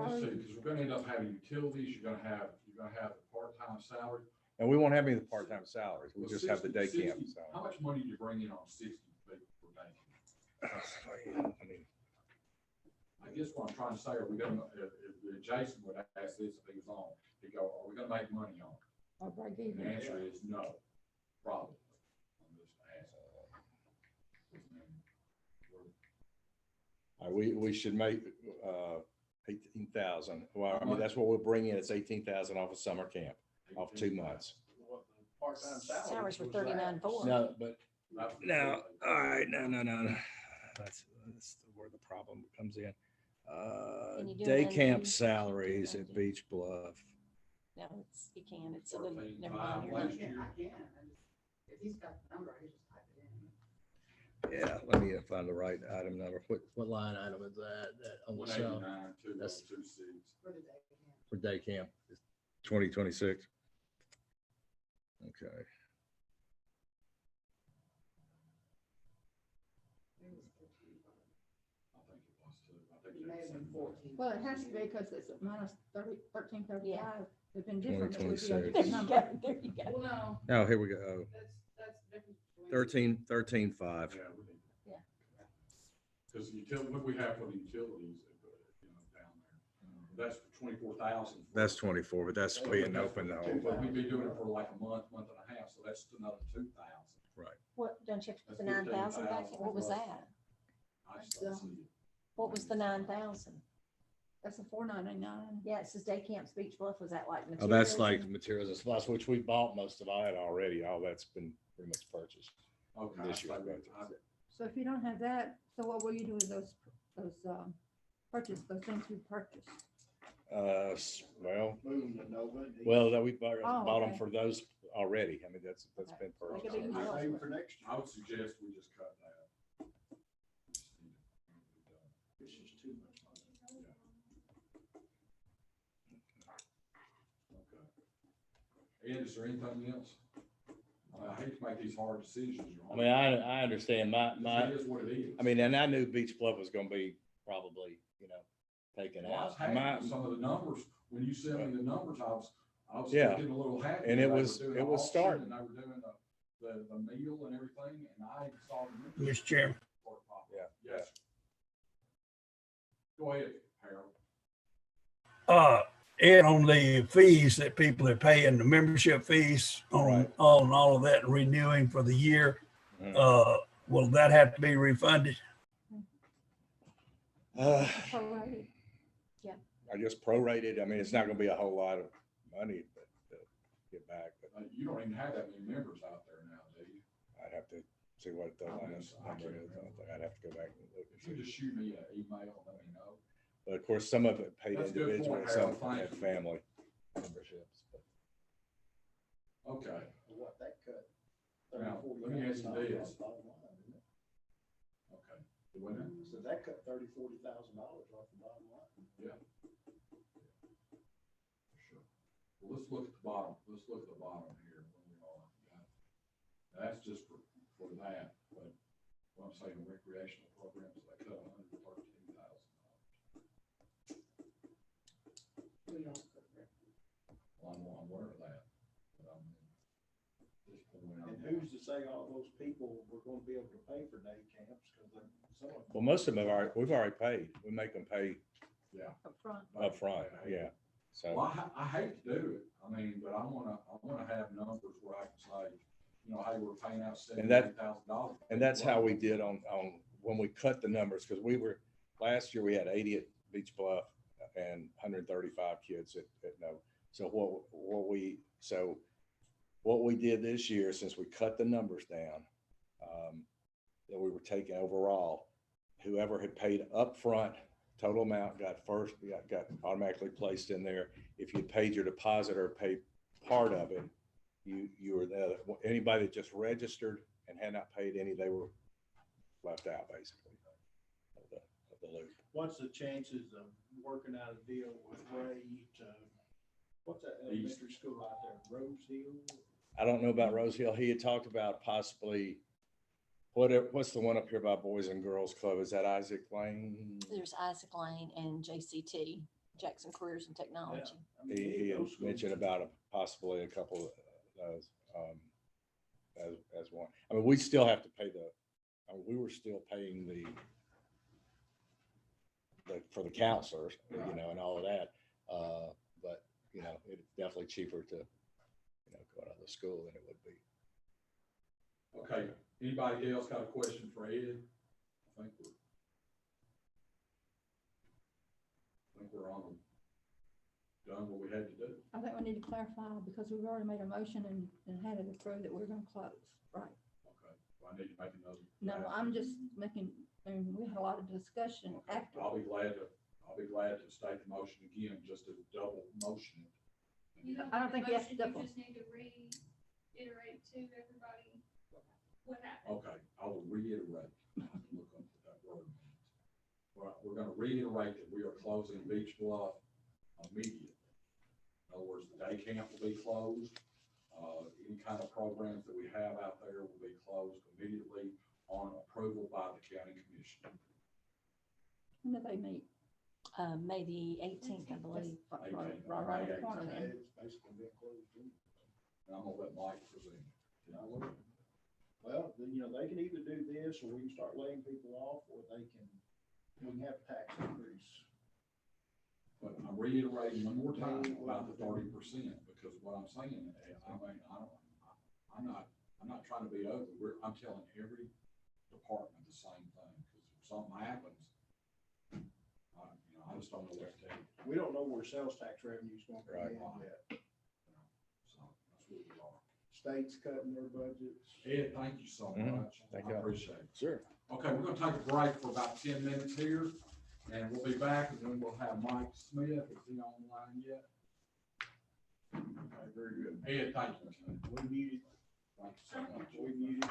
just see, because we're gonna end up having utilities, you're gonna have the part-time salary. And we won't have any of the part-time salaries. We'll Well, just have the day 60 camp. So, How much money do you bring in on 60 people per day? I mean, I guess what I'm trying to say, are we gonna, if Jason would ask this if he was on, he'd go, are we gonna make money on it? our break And the even. answer is no, probably. I'm just asking. we should make 18,000. Well, I mean, that's what we'll bring in. It's 18,000 off of summer camp, off 2 months. What the part-time Salaries were was that? 39.4. No, but That's- no, all right, no. That's where the problem comes in. Can you do Day it in camp the- salaries at Beach Bluff. No, you can. It's a little, never 13.5 mind. last You're- year. I can. If he's got the number, I can just type it in. Yeah, let me find the right item number. What line item is that on the south 189, That's- 2026. For the day camp. for day camp? 2026. Okay. I think it was too. I think It may have been 14. Well, it has to be because it's minus 1335. It's been different. but it would be a 2026. different number. There you go. Well, no, Oh, here we go. that's the difference between. 13.5. Yeah, we need. Yeah. Because utility, what we have for the utilities, you know, down there, that's for 24,000. That's 24, but that's being open now. But we'd be doing it for like a month, month and a half, so that's another 2,000. What, don't you have to put the That's 9,000 back? 15,000 What was plus. that? I just don't see it. What was the 9,000? That's a $499. Yeah, it says day camps, Beach Bluff. Was that like Oh, that's materials like and- materials and supplies, which we bought most of that already. All that's been pretty much purchased. Okay. This year's I- budget. So if you don't have that, so what will you do with those those things you purchased? Well, that we bought Oh, bought them okay. for those already. I mean, that's Okay. been They purchased. could be used elsewhere. I would suggest we just cut that. It's just too much money. Okay. Ed, is there anything else? I hate to make these hard decisions. Your I mean, I understand It is what it is. I mean, and I knew Beach Bluff was gonna be probably, taken Well, I was out. happy My- with some of the numbers. When you sent me the numbers, I was Yeah. getting a little happy. And it They were was- doing it the was auction starting. And they were doing the meal and everything, and I saw the. numbers. Mr. Chairman. Yeah. Yes. Go ahead, Harold. And on the fees that people are paying, the membership fees Right. on all of that renewing for the year, Mhm. will that have to be refunded? Prorated. I guess prorated. I mean, it's not gonna be a whole lot of money to get back, but You don't even have that many members out there now, do you? I'd have to see what the I line think is. so. I can't remember. I'd have to go back and look and If you see. just shoot me an email, let me know. But of course, some of it paid That's a good individual, point, some Harold. Thank had you. family memberships. But Okay. What that cut? Now, let me ask you this. Okay. Wait a minute. So that cut $40,000 off the bottom line. Yeah. Sure. Well, let's look at the bottom. Let's look at the bottom here. Where we are. That's just for that, but what I'm saying, recreational programs, they cut $113,000. Well, I'm aware of that. But I mean, at this point, And who's to say all those people were gonna be able to pay for day camps? Cause some of them. well, most of them we've already paid. We make them pay Yeah. Up front. up front. Yeah. So. Well, I hate to do it. I mean, but I wanna have numbers where I can say, you know, hey, we're paying out And that- $78,000. And that's how we did on when we cut the numbers, because last year we had 80 at Beach Bluff and 135 kids at no. So what we did this year, since we cut the numbers down, that we were taking overall, whoever had paid upfront, total amount got automatically placed in there. If you paid your deposit or paid part of it, you were the, anybody that just registered and had not paid any, they were left out basically of the loop. What's the chances of working out a deal with Ray to, what's that elementary school out there, Rose Hill? I don't know about Rose Hill. He had talked about possibly, what's the one up here by Boys and Girls Club? Is that Isaac Lane? There's Isaac Lane and JCT, Jackson Careers and Technology. I mean, He had those schools- mentioned about possibly a couple of those as one. I mean, we still have to pay we were still paying the for the counselors, and all of that. But, it's definitely cheaper to, go out of the school than it would be. Okay, anybody else got a question for Ed? I think we're on, done what we had to do. I think we need to clarify because we've already made a motion and had it approved that we're gonna close, right? Okay, well, I need to make another. No, I'm just making, we had a lot of discussion after. I'll be glad to state the motion again, just to double motion it. I don't think you have to double. You just need to reiterate to everybody what happened. Okay, I will reiterate. I can look up what that word means. We're gonna reiterate that we are closing Beach Bluff immediately. In other words, the day camp will be closed. Any kind of programs that we have out there will be closed immediately on approval by the county commission. When do they meet? May the 18th, I believe. Right around the corner then. It's basically been closed. too. And I'm gonna let Mike present. Well, then, they can either do this, or we can start laying people off, or we can have tax increase. But I'm reiterating one more time about the 30%, because what I'm saying, I'm not trying to be ugly. I'm telling every department the same thing, because if something happens, I just don't know what to tell you. We don't know where sales tax revenue is going to come in yet. So that's where we are. State's cutting their budgets. Ed, thank you so much. Thank I you. appreciate it. Sure. Okay, we're gonna take a break for about 10 minutes here, and we'll be back, and then we'll have Mike Smith. Is he on the line yet? Okay, very good. Ed, thank you. We muted. Thank you so much. We muted.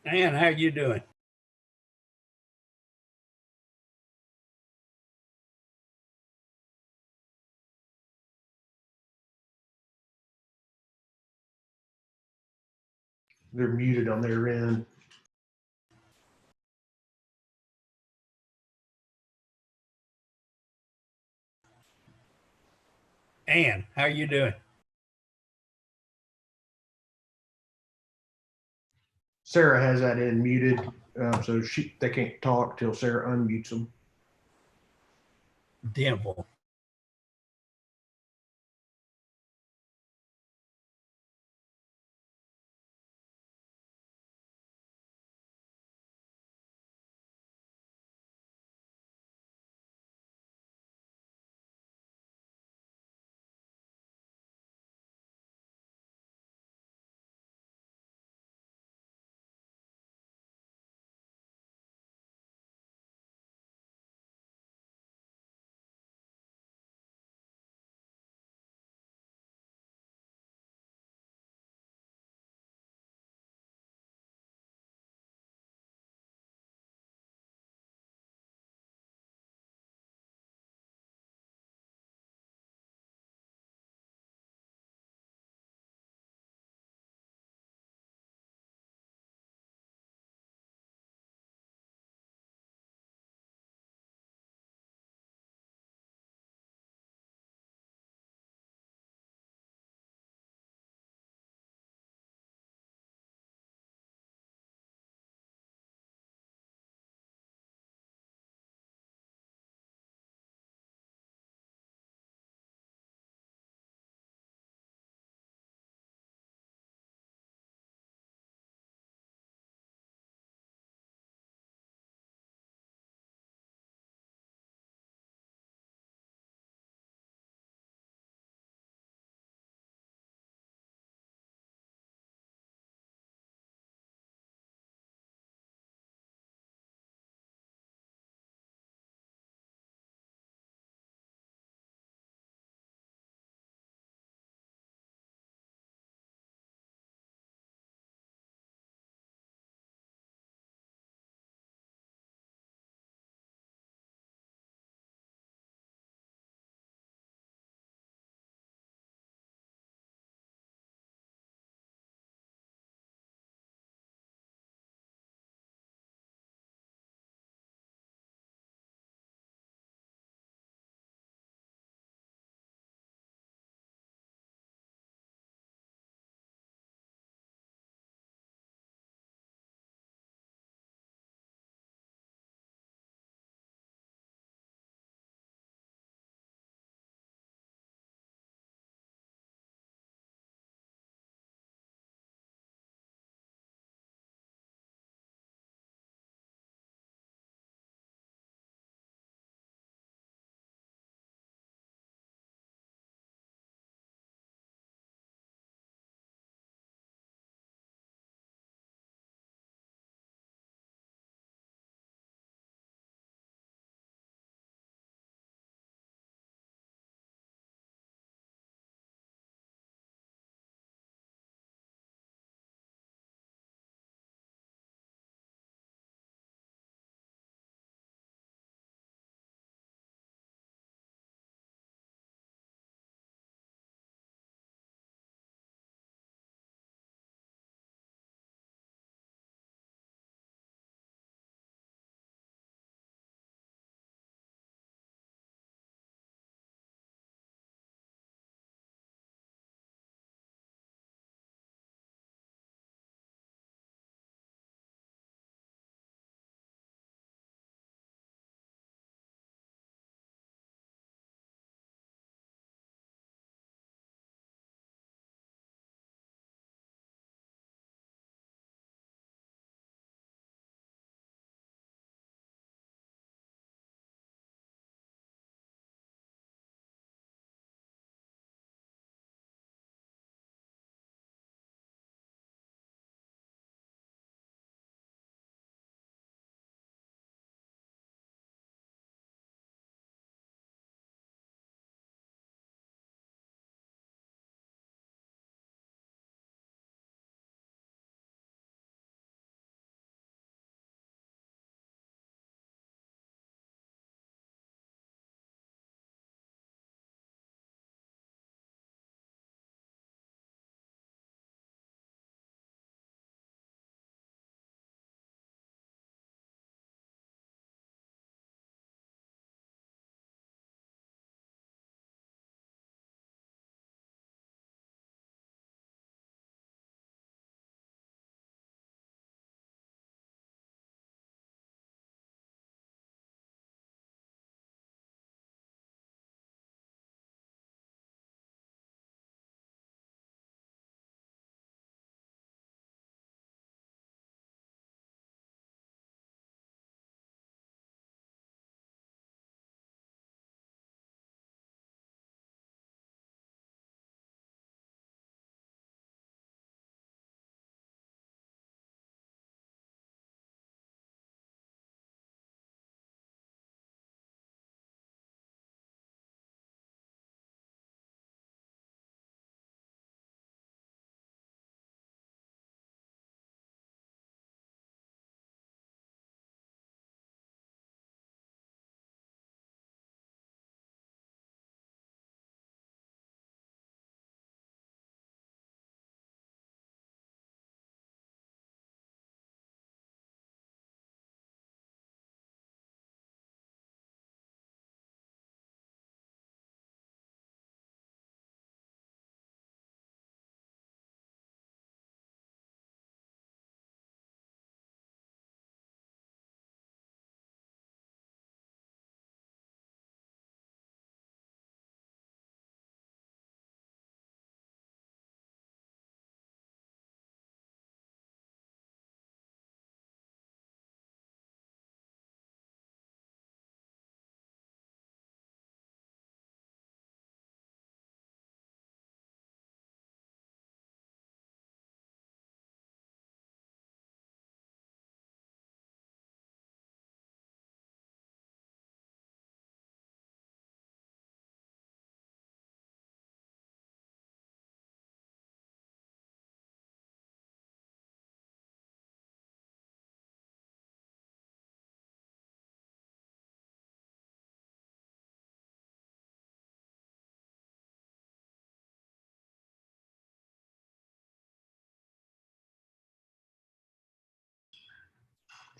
Ann, how you doing? They're muted on their end. Ann, how you doing? Sarah has that end muted, so they can't talk till Sarah unmutes them. Dimple.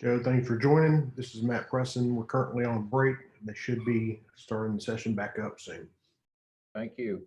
Joe, thank you for joining. This is Matt Presson. We're currently on break. They should be starting the session back up soon. Thank you.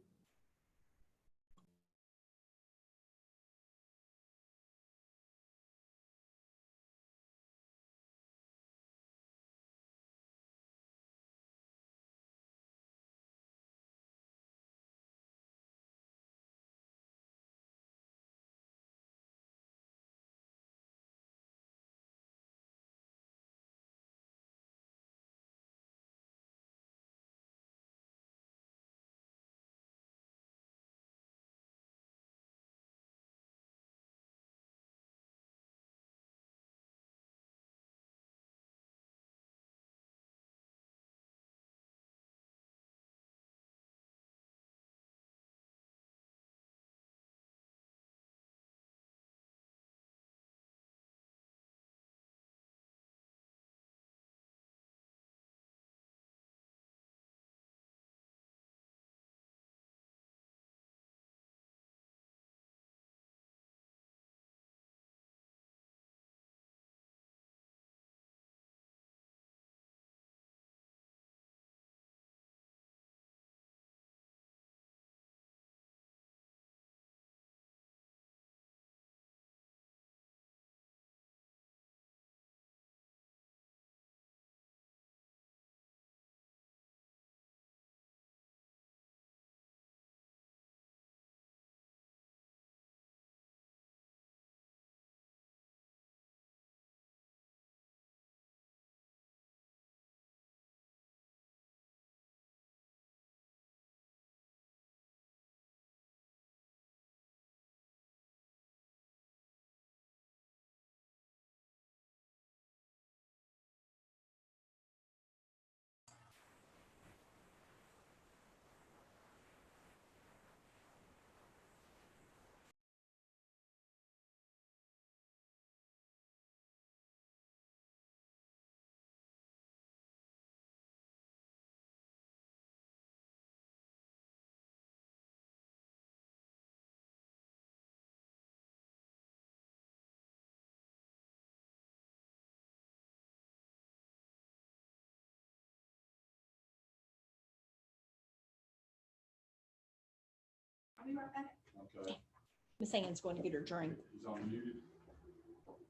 I'll be right back. Okay. Miss Ann's going to get her drink. He's on muted.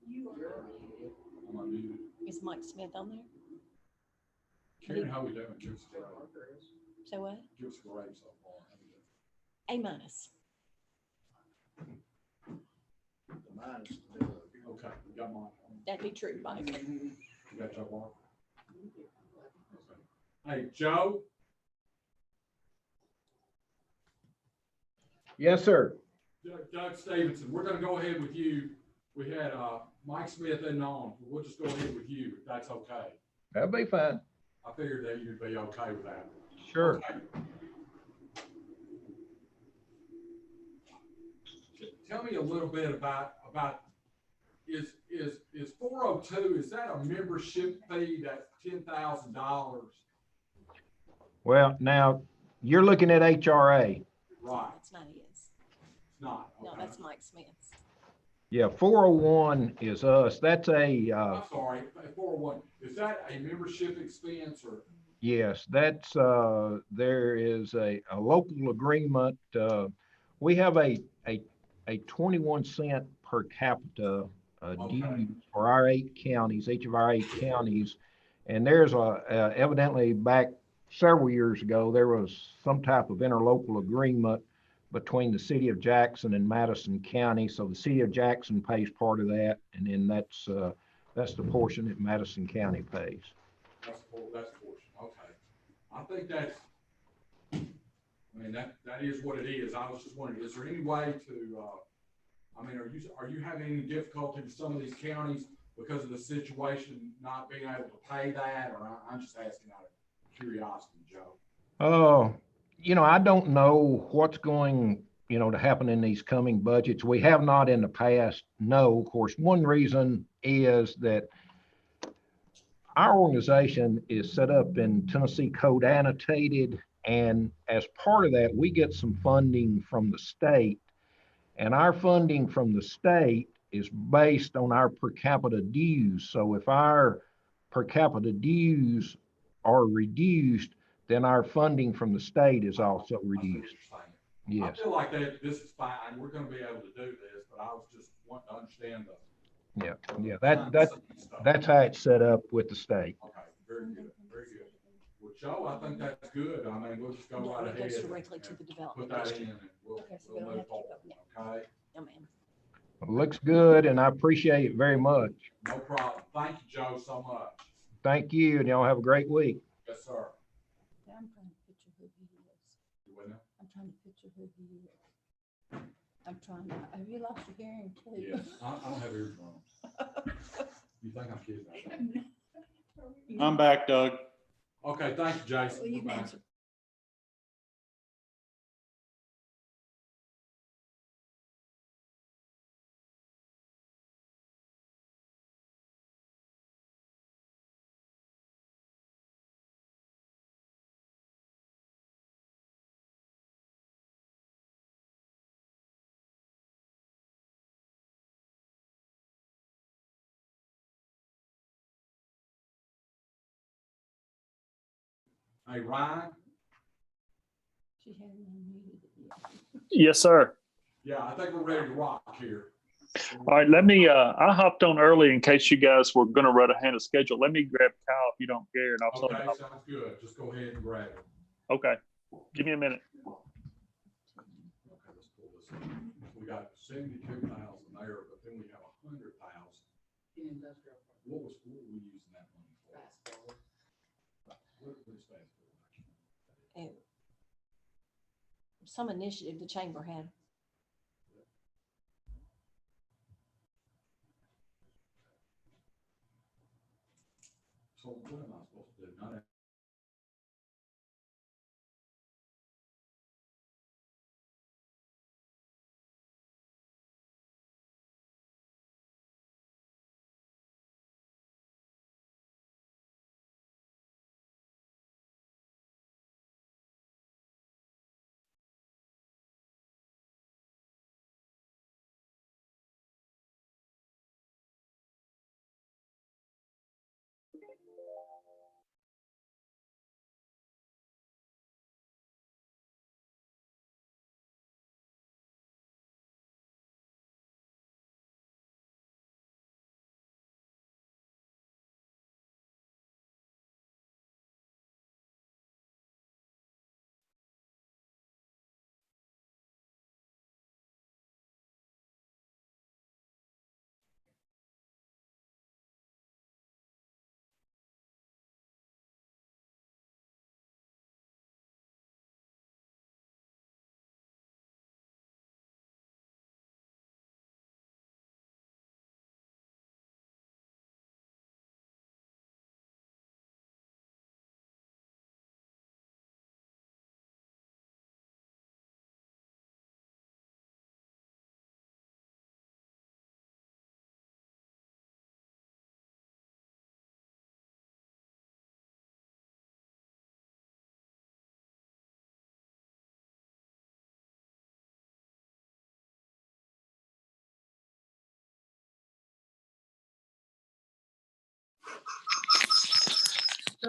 You are muted. I'm unmuted. Is Mike Smith on there? Karen, how we doing? Give us a grade. So what? Give us a grade so far. How we doing? A minus. The minus is the middle of it. Okay, we got mine. That'd be true, Mike. You got your mark? Okay. Hey, Joe? Yes, sir. Doug Stevenson, we're gonna go ahead with you. We had, Mike Smith in on, but we'll just go ahead with you, if that's okay. That'll be fine. I figured that you'd be okay with that. Sure. Okay. Tell me a little bit about, is 402, is that a membership fee, that's $10,000? Well, now you're looking at HRA. Right, That's not his. it's not. No, Okay. that's Mike Smith's. Yeah, 401 is us. That's a, I'm sorry, 401, is that a membership expense or? yes, that's, there is a local agreement. We have a 21 cent per capita Okay. due for our 8 counties, each of our 8 counties. And there's evidently back several years ago, there was some type of interlocal agreement between the city of Jackson and Madison County. So the city of Jackson pays part of that, and then that's the portion that Madison County pays. That's the portion, okay. I think that's, I mean, that is what it is. I was just wondering, is there any way to, I mean, are you having any difficulty with some of these counties because of the situation not being able to pay that? Or I'm just asking out of curiosity, Joe. Oh, I don't know what's going, to happen in these coming budgets. We have not in the past. No, of course, one reason is that our organization is set up in Tennessee Code Annotated, and as part of that, we get some funding from the state, and our funding from the state is based on our per capita dues. So if our per capita dues are reduced, then our funding from the state is also reduced. Yes. I feel like that this is fine. We're gonna be able to do this, but I was just wanting to understand the. Yeah, that's how it's set up with the state. Okay, very good, very good. Well, Joe, I think that's good. I mean, we'll just go right No, it ahead. goes directly to the Put development that in district. and we'll Okay, so we don't move have to forward, keep okay? No, ma'am. It looks good, and I appreciate it very much. No problem. Thank you, Joe, so much. Thank you, and y'all have a great week. Yes, sir. Yeah, I'm trying to picture who he is. You with me? I'm trying to picture who he is. I'm trying to, have you lost your hearing too? Yes, I don't have eardrums. You think I'm kidding? I'm back, Doug. Okay, thank you, Jason. Well, you can Goodbye. answer. Hey, Ryan? She hadn't unmuted it yet. Yes, sir. Yeah, I think we're ready to rock here. All right, let me, I hopped on early in case you guys were gonna run a hand of schedule. Let me grab Kyle if you don't care, and I'll. Okay, sounds good. Just go ahead and grab it. Okay, give me a minute. Okay, let's pull this up. We got 72,000 there, but then we have 100,000. In industrial. What were we using that money for? Fast forward. What is fast forward? Some initiative the chamber had. So what am I supposed to do? Not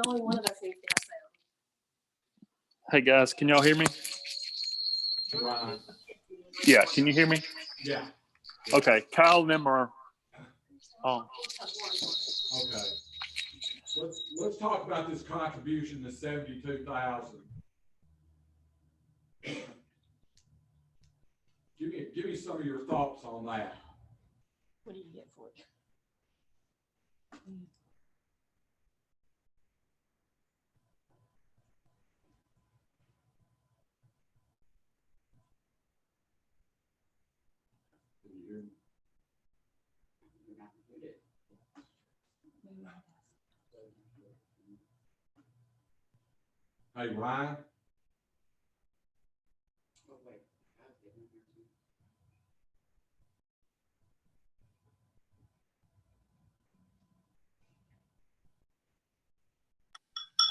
Only one of us is Hey, guys, can y'all hear me? Ryan. Yeah, can you hear me? Yeah. Okay, Kyle and them are on. Okay. Let's talk about this contribution to 72,000. Give me some of your thoughts on that. What do you get for it? Can you hear me? Hey, Ryan? Oh, wait. I was getting here too.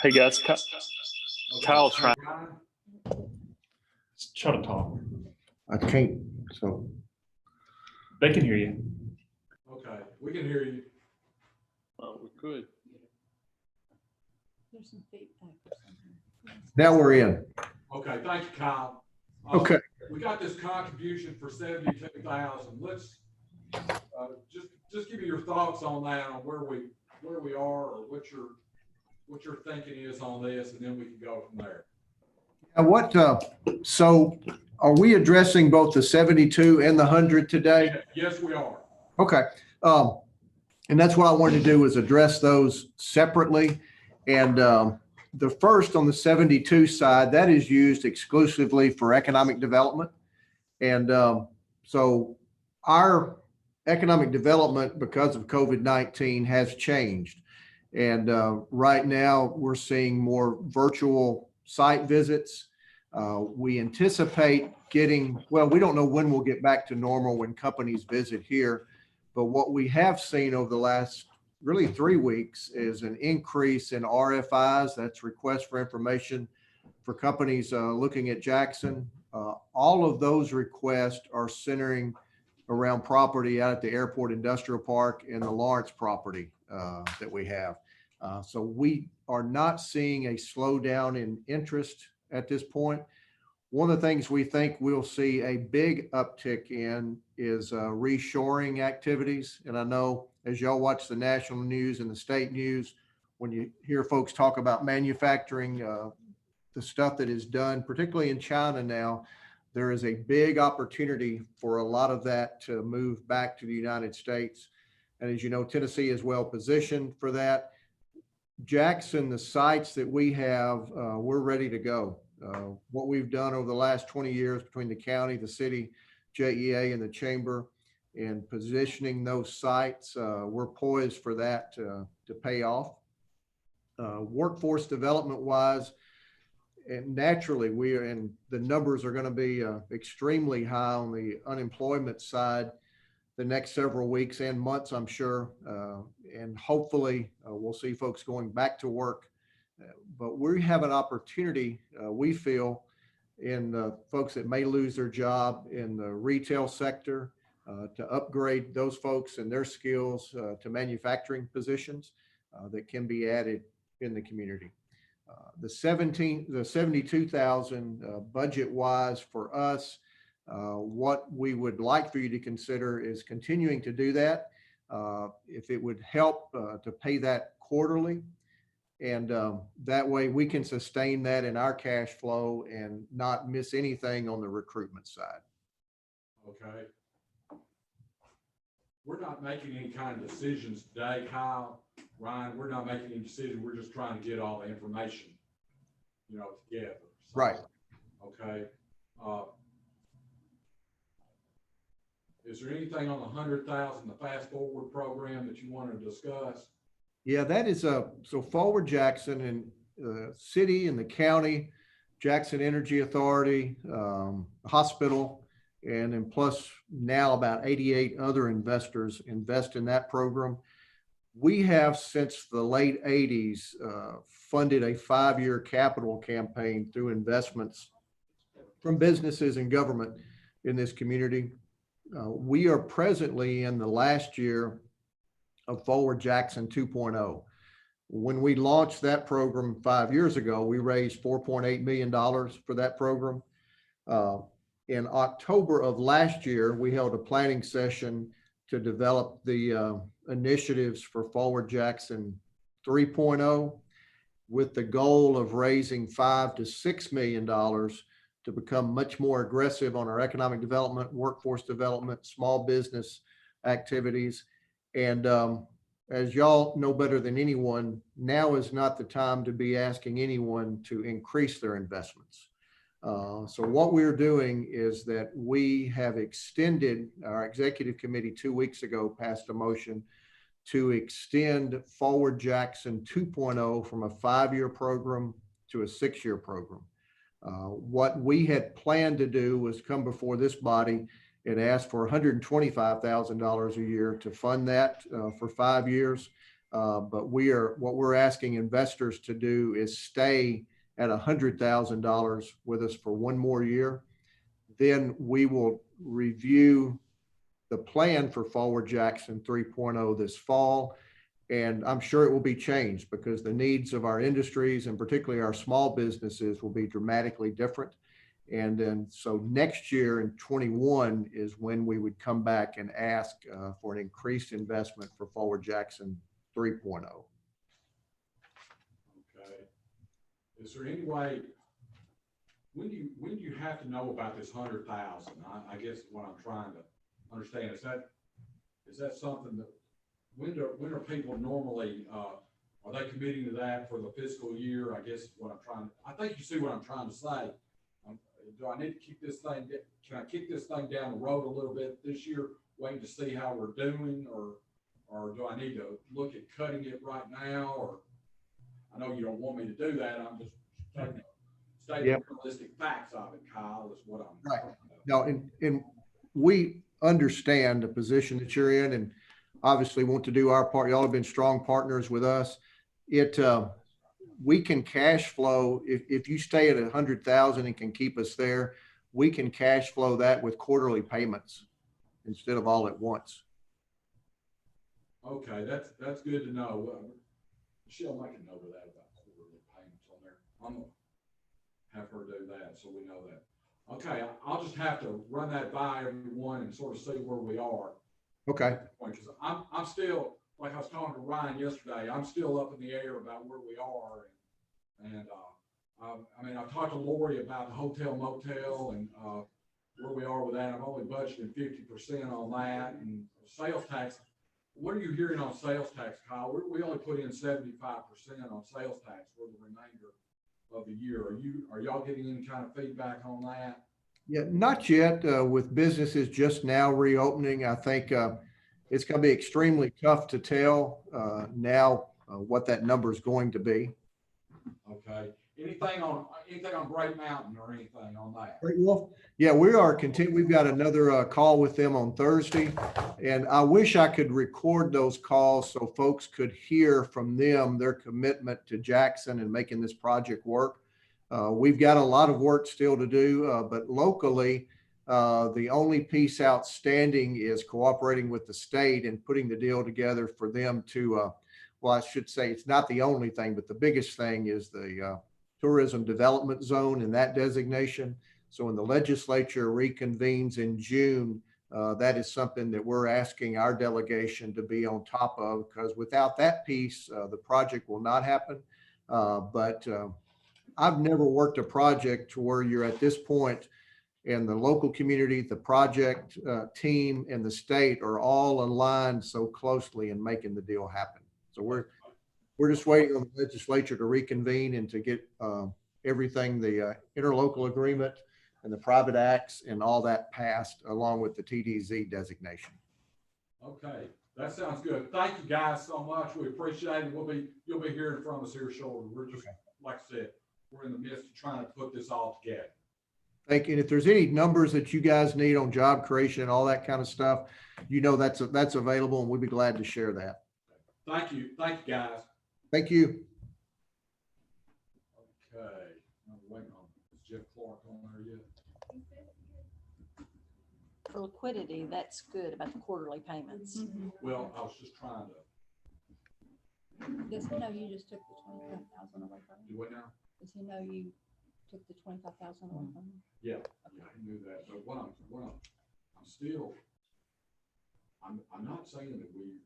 Hey, guys, Kyle's trying. Try to talk. I can't, so. They can hear you. Okay, we can hear you. Oh, we could. There's some feedback or something. Now we're in. Okay, thank you, Kyle. Okay. We got this contribution for 72,000. Let's just give me your thoughts on that, on where we are, or what your thinking is on this, and then we can go from there. So are we addressing both the 72 and the 100 today? Yes, we are. Okay. And that's what I wanted to do, is address those separately. And the first, on the 72 side, that is used exclusively for economic development. And so our economic development, because of COVID-19, has changed. And right now we're seeing more virtual site visits. We anticipate we don't know when we'll get back to normal when companies visit here. But what we have seen over the last really 3 weeks is an increase in RFIs, that's requests for information for companies looking at Jackson. All of those requests are centering around property out at the Airport Industrial Park and the Lawrence property that we have. So we are not seeing a slowdown in interest at this point. One of the things we think we'll see a big uptick in is reshoring activities. And I know as y'all watch the national news and the state news, when you hear folks talk about manufacturing, the stuff that is done, particularly in China now, there is a big opportunity for a lot of that to move back to the United States. And as you know, Tennessee is well positioned for that. Jackson, the sites that we have, we're ready to go. What we've done over the last 20 years between the county, the city, JEA, and the chamber, and positioning those sites, we're poised for that to pay off. Workforce development wise, and naturally and the numbers are going to be extremely high on the unemployment side the next several weeks and months, I'm sure. And hopefully we'll see folks going back to work. But we have an opportunity, we feel, in folks that may lose their job in the retail sector to upgrade those folks and their skills to manufacturing positions that can be added in the community. The 72,000 budget wise for us, what we would like for you to consider is continuing to do that. If it would help to pay that quarterly, and that way we can sustain that in our cash flow and not miss anything on the recruitment side. Okay. We're not making any kind of decisions today, Kyle, Ryan. We're not making any decisions. We're just trying to get all the information, together. So, right. Okay. Is there anything on the 100,000, the fast forward program that you want to discuss? Yeah, that is so Forward Jackson and the city and the county, Jackson Energy Authority, hospital, and then plus now about 88 other investors invest in that program. We have since the late 80s funded a 5-year capital campaign through investments from businesses and government in this community. We are presently in the last year of Forward Jackson 2.0. When we launched that program 5 years ago, we raised $4.8 million for that program. In October of last year, we held a planning session to develop the initiatives for Forward Jackson 3.0 with the goal of raising $5 to $6 million to become much more aggressive on our economic development, workforce development, small business activities. And as y'all know better than anyone, now is not the time to be asking anyone to increase their investments. So what we're doing is that we have extended, our executive committee 2 weeks ago passed a motion to extend Forward Jackson 2.0 from a 5-year program to a 6-year program. What we had planned to do was come before this body and ask for $125,000 a year to fund that for 5 years. But what we're asking investors to do is stay at $100,000 with us for 1 more year. Then we will review the the plan for Forward Jackson 3.0 this fall. And I'm sure it will be changed because the needs of our industries and particularly our small businesses will be dramatically different. And then, so next year in 21 is when we would come back and ask for an increased investment for Forward Jackson 3.0. Okay. Is there any way, when do you have to know about this 100,000? I guess what I'm trying to understand, is that something that, when are people normally, are they committing to that for the fiscal year? I guess I think you see what I'm trying to say. Do I need to keep this thing, can I kick this thing down the road a little bit this year, waiting to see how we're doing, or do I need to look at cutting it right now? Or I know you don't want me to do that. I'm just stating realistic facts of it, Kyle, is what I'm Right. talking about. No, and we understand the position that you're in and obviously want to do our part. Y'all have been strong partners with us. We can cash flow, if you stay at 100,000 and can keep us there, we can cash flow that with quarterly payments instead of all at once. Okay, that's good to know. Michelle, make a note of that about quarterly payments on there. I'm gonna have her do that so we know that. Okay, I'll just have to run that by everyone and sort of see where we are. Okay. Because I'm still, like I was talking to Ryan yesterday, I'm still up in the air about where we are. And I mean, I've talked to Lori about the hotel motel and where we are with that. I'm only budgeting 50% on that, and sales tax. What are you hearing on sales tax, Kyle? We only put in 75% on sales tax for the remainder of the year. Are y'all getting any kind of feedback on that? Yeah, not yet. With businesses just now reopening, I think it's going to be extremely tough to tell now what that number is going to be. Okay. Anything on Bright Mountain or anything on that? Great Wolf. Yeah, we are continuing. We've got another call with them on Thursday, and I wish I could record those calls so folks could hear from them their commitment to Jackson and making this project work. We've got a lot of work still to do, but locally, the only piece outstanding is cooperating with the state and putting the deal together for them to, well, I should say it's not the only thing, but the biggest thing is the tourism development zone and that designation. So when the legislature reconvenes in June, that is something that we're asking our delegation to be on top of, because without that piece, the project will not happen. But I've never worked a project to where you're at this point and the local community, the project team, and the state are all aligned so closely in making the deal happen. So we're just waiting on the legislature to reconvene and to get everything, the interlocal agreement and the private acts and all that passed along with the TDZ designation. Okay, that sounds good. Thank you guys so much. We appreciate it. You'll be hearing from us here shortly. We're just, like I said, we're in the midst of trying to put this all together. Thank you. And if there's any numbers that you guys need on job creation and all that kind of stuff, you know, that's available and we'd be glad to share that. Thank you. Thank you, guys. Thank you. Okay, I'm waiting on, is Jeff Clark on there yet? For liquidity, that's good about the quarterly payments. Well, I was just trying to. Does he know you just took the 25,000 away from him? Do what now? Does he know you took the 25,000 away from him? Yeah, I knew that, but I'm still, I'm not saying that we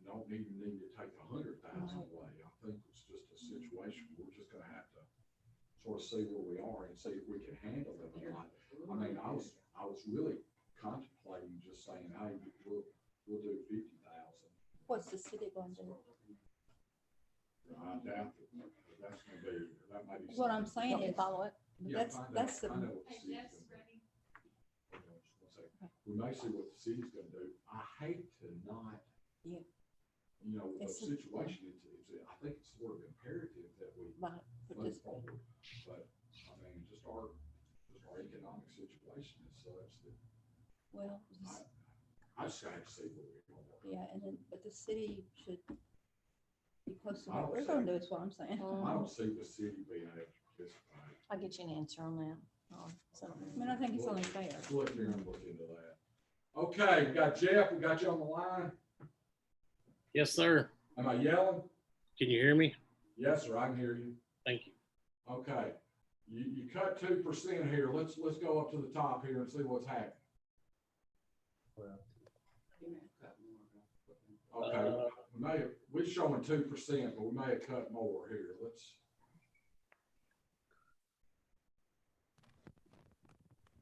don't need to take 100,000 away. I think it's just a situation, we're just gonna have to sort of see where we are and see if we can handle it or not. I mean, I was really contemplating just saying, hey, we'll do 50,000. What's the city going to do? I doubt that that's gonna be, that might be. What I'm saying is, Follow it. Yeah, that's the. I know what the city's gonna do. We may see what the city's gonna do. I hate to not, Yeah. you know, the It's a- situation, I think it's sort of imperative that we move forward. But, I mean, just our economic situation is such that Well, I just have to see where we go. yeah, and then, but the city should be close to I what don't we're see- gonna do, is what I'm saying. I don't see the city being able to participate. I'll get you an answer on that. I mean, I think it's only fair. Look here and look into that. Okay, we got Jeff, we got you on the line. Yes, sir. Am I yelling? Can you hear me? Yes, sir, I can hear you. Thank you. Okay, you cut 2% here. Let's go up to the top here and see what's happening. Okay, we're showing 2%, but we may have cut more here.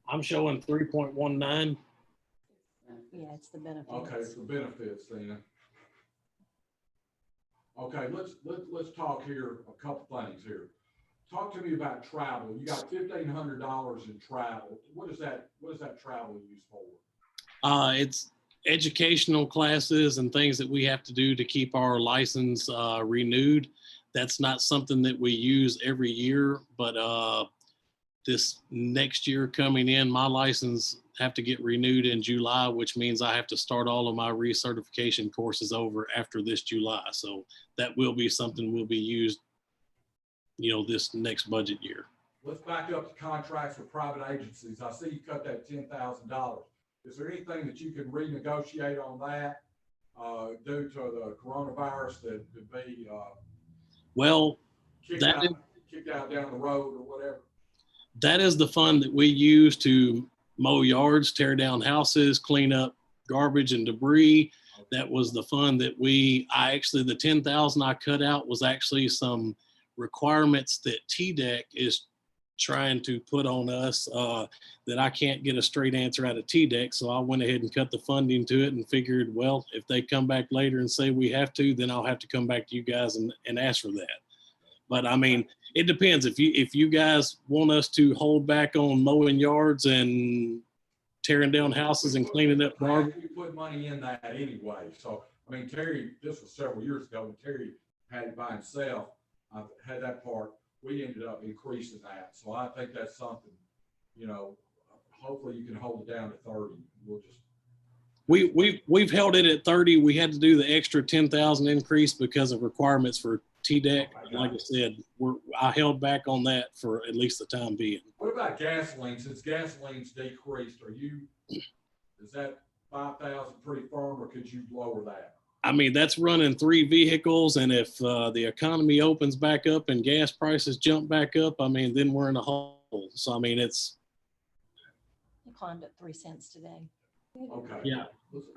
I'm showing 3.19. Yeah, it's the benefits. Okay, it's the benefits then. Okay, let's talk here, a couple things here. Talk to me about travel. You got $1,500 in travel. What is that travel used for? It's educational classes and things that we have to do to keep our license renewed. That's not something that we use every year, but this next year coming in, my license have to get renewed in July, which means I have to start all of my recertification courses over after this July. So that will be something will be used, this next budget year. Let's back up to contracts with private agencies. I see you cut that $10,000. Is there anything that you can renegotiate on that due to the coronavirus that could be Well, kicked out down the road or whatever? That is the fund that we use to mow yards, tear down houses, clean up garbage and debris. That was the fund that the 10,000 I cut out was actually some requirements that TDEC is trying to put on us that I can't get a straight answer out of TDEC. So I went ahead and cut the funding to it and figured, well, if they come back later and say we have to, then I'll have to come back to you guys and ask for that. But I mean, it depends. If you guys want us to hold back on mowing yards and tearing down houses and cleaning up garbage. You put money in that anyway. So, I mean, Terry, this was several years ago, when Terry had it by himself. I had that part. We ended up increasing that. So I think that's something, hopefully you can hold it down to 30. We'll just. We've held it at 30. We had to do the extra 10,000 increase because of requirements for TDEC. Like I said, I held back on that for at least the time being. What about gasoline? Since gasoline's decreased, is that 5,000 pretty firm, or could you lower that? I mean, that's running 3 vehicles, and if the economy opens back up and gas prices jump back up, I mean, then we're in a hole. So I mean, It climbed up 3 cents today. Okay. Yeah.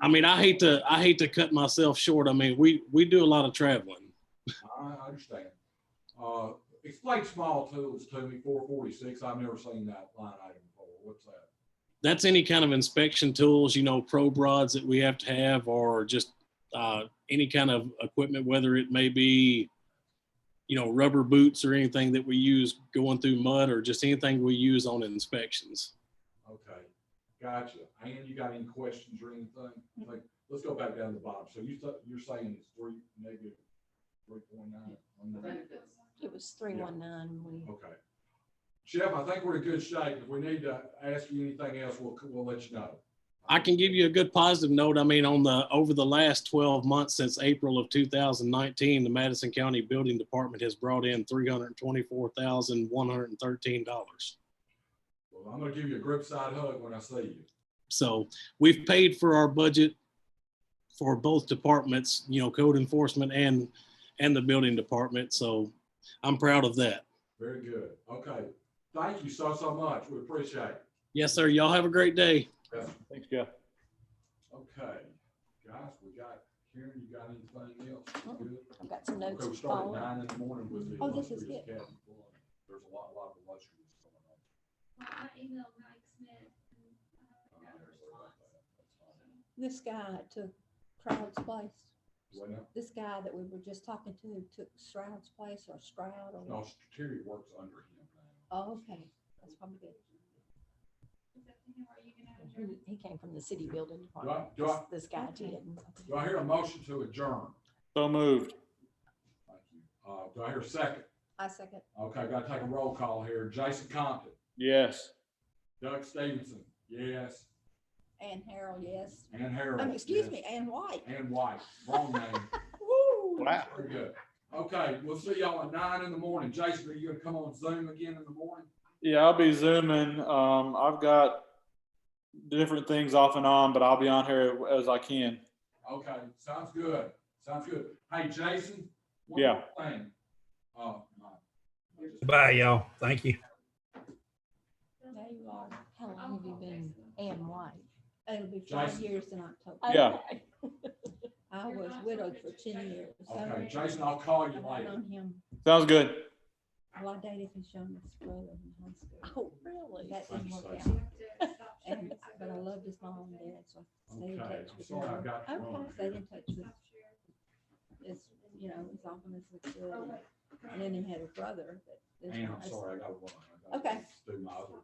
I mean, I hate to cut myself short. I mean, we do a lot of traveling. I understand. Explain small tools to me. 446. I've never seen that line item before. What's that? That's any kind of inspection tools, probe rods that we have to have, or just any kind of equipment, whether it may be, rubber boots or anything that we use going through mud, or just anything we use on inspections. Okay, gotcha. And you got any questions or anything? Like, let's go back down to the bottom. So you're saying it's negative 3.9. It was 319. Okay. Chef, I think we're in good shape. If we need to ask you anything else, we'll let you know. I can give you a good positive note. I mean, over the last 12 months since April of 2019, the Madison County Building Department has brought in $324,113. Well, I'm going to give you a grip side hug when I see you. So we've paid for our budget for both departments, code enforcement and the building department. So I'm proud of that. Very good. Okay. Thank you so much. We appreciate it. Yes, sir. Y'all have a great day. Yes. Thanks, Jeff. Okay. Guys, Karen, you got anything else? Good? I've got some notes. Okay, we started at 9 in the morning with the. Oh, this is illustrious good. Captain Floyd. There's a lot of illustrious going on. I emailed Mike Smith. This guy took Stroud's place. What now? This guy that we were just talking to took Stroud's place, or Stroud, or. No, Terry works under him now. Oh, okay, that's probably good. He came from the city building Do I- department. This guy did. Do I hear a motion to adjourn? So moved. Thank you. Do I hear a second? I second. Okay, got to take a roll call here. Jason Compton, Yes. Doug Stevenson, yes. Ann Harrell, yes. Ann Harrell. Excuse yes. me, Ann White. Ann White, wrong name. Woo! Wow. Very good. Okay, we'll see y'all at 9 in the morning. Jason, are you gonna come on Zoom again in the morning? Yeah, I'll be zooming. I've got different things off and on, but I'll be on here as I can. Okay, sounds good. Sounds good. Hey, Jason? one Yeah. more thing. Oh, Bye, y'all. Thank you. There you are. How long have you been Ann White? It'll be 5 Jason. years in October. Yeah. Okay. I was widowed for 10 years. okay, Jason, I'll call you I've known later. him, Sounds good. well, I dated his youngest brother in high school. Oh, really? That didn't work Thanks, out. And, but I loved his mom and dad, so I stayed in Okay, touch I'm with sorry I them. got you Okay. wrong. Stayed in touch with, as, as often as we could. And then he had a brother that. And I'm sorry, I got one. I gotta Okay. Do my other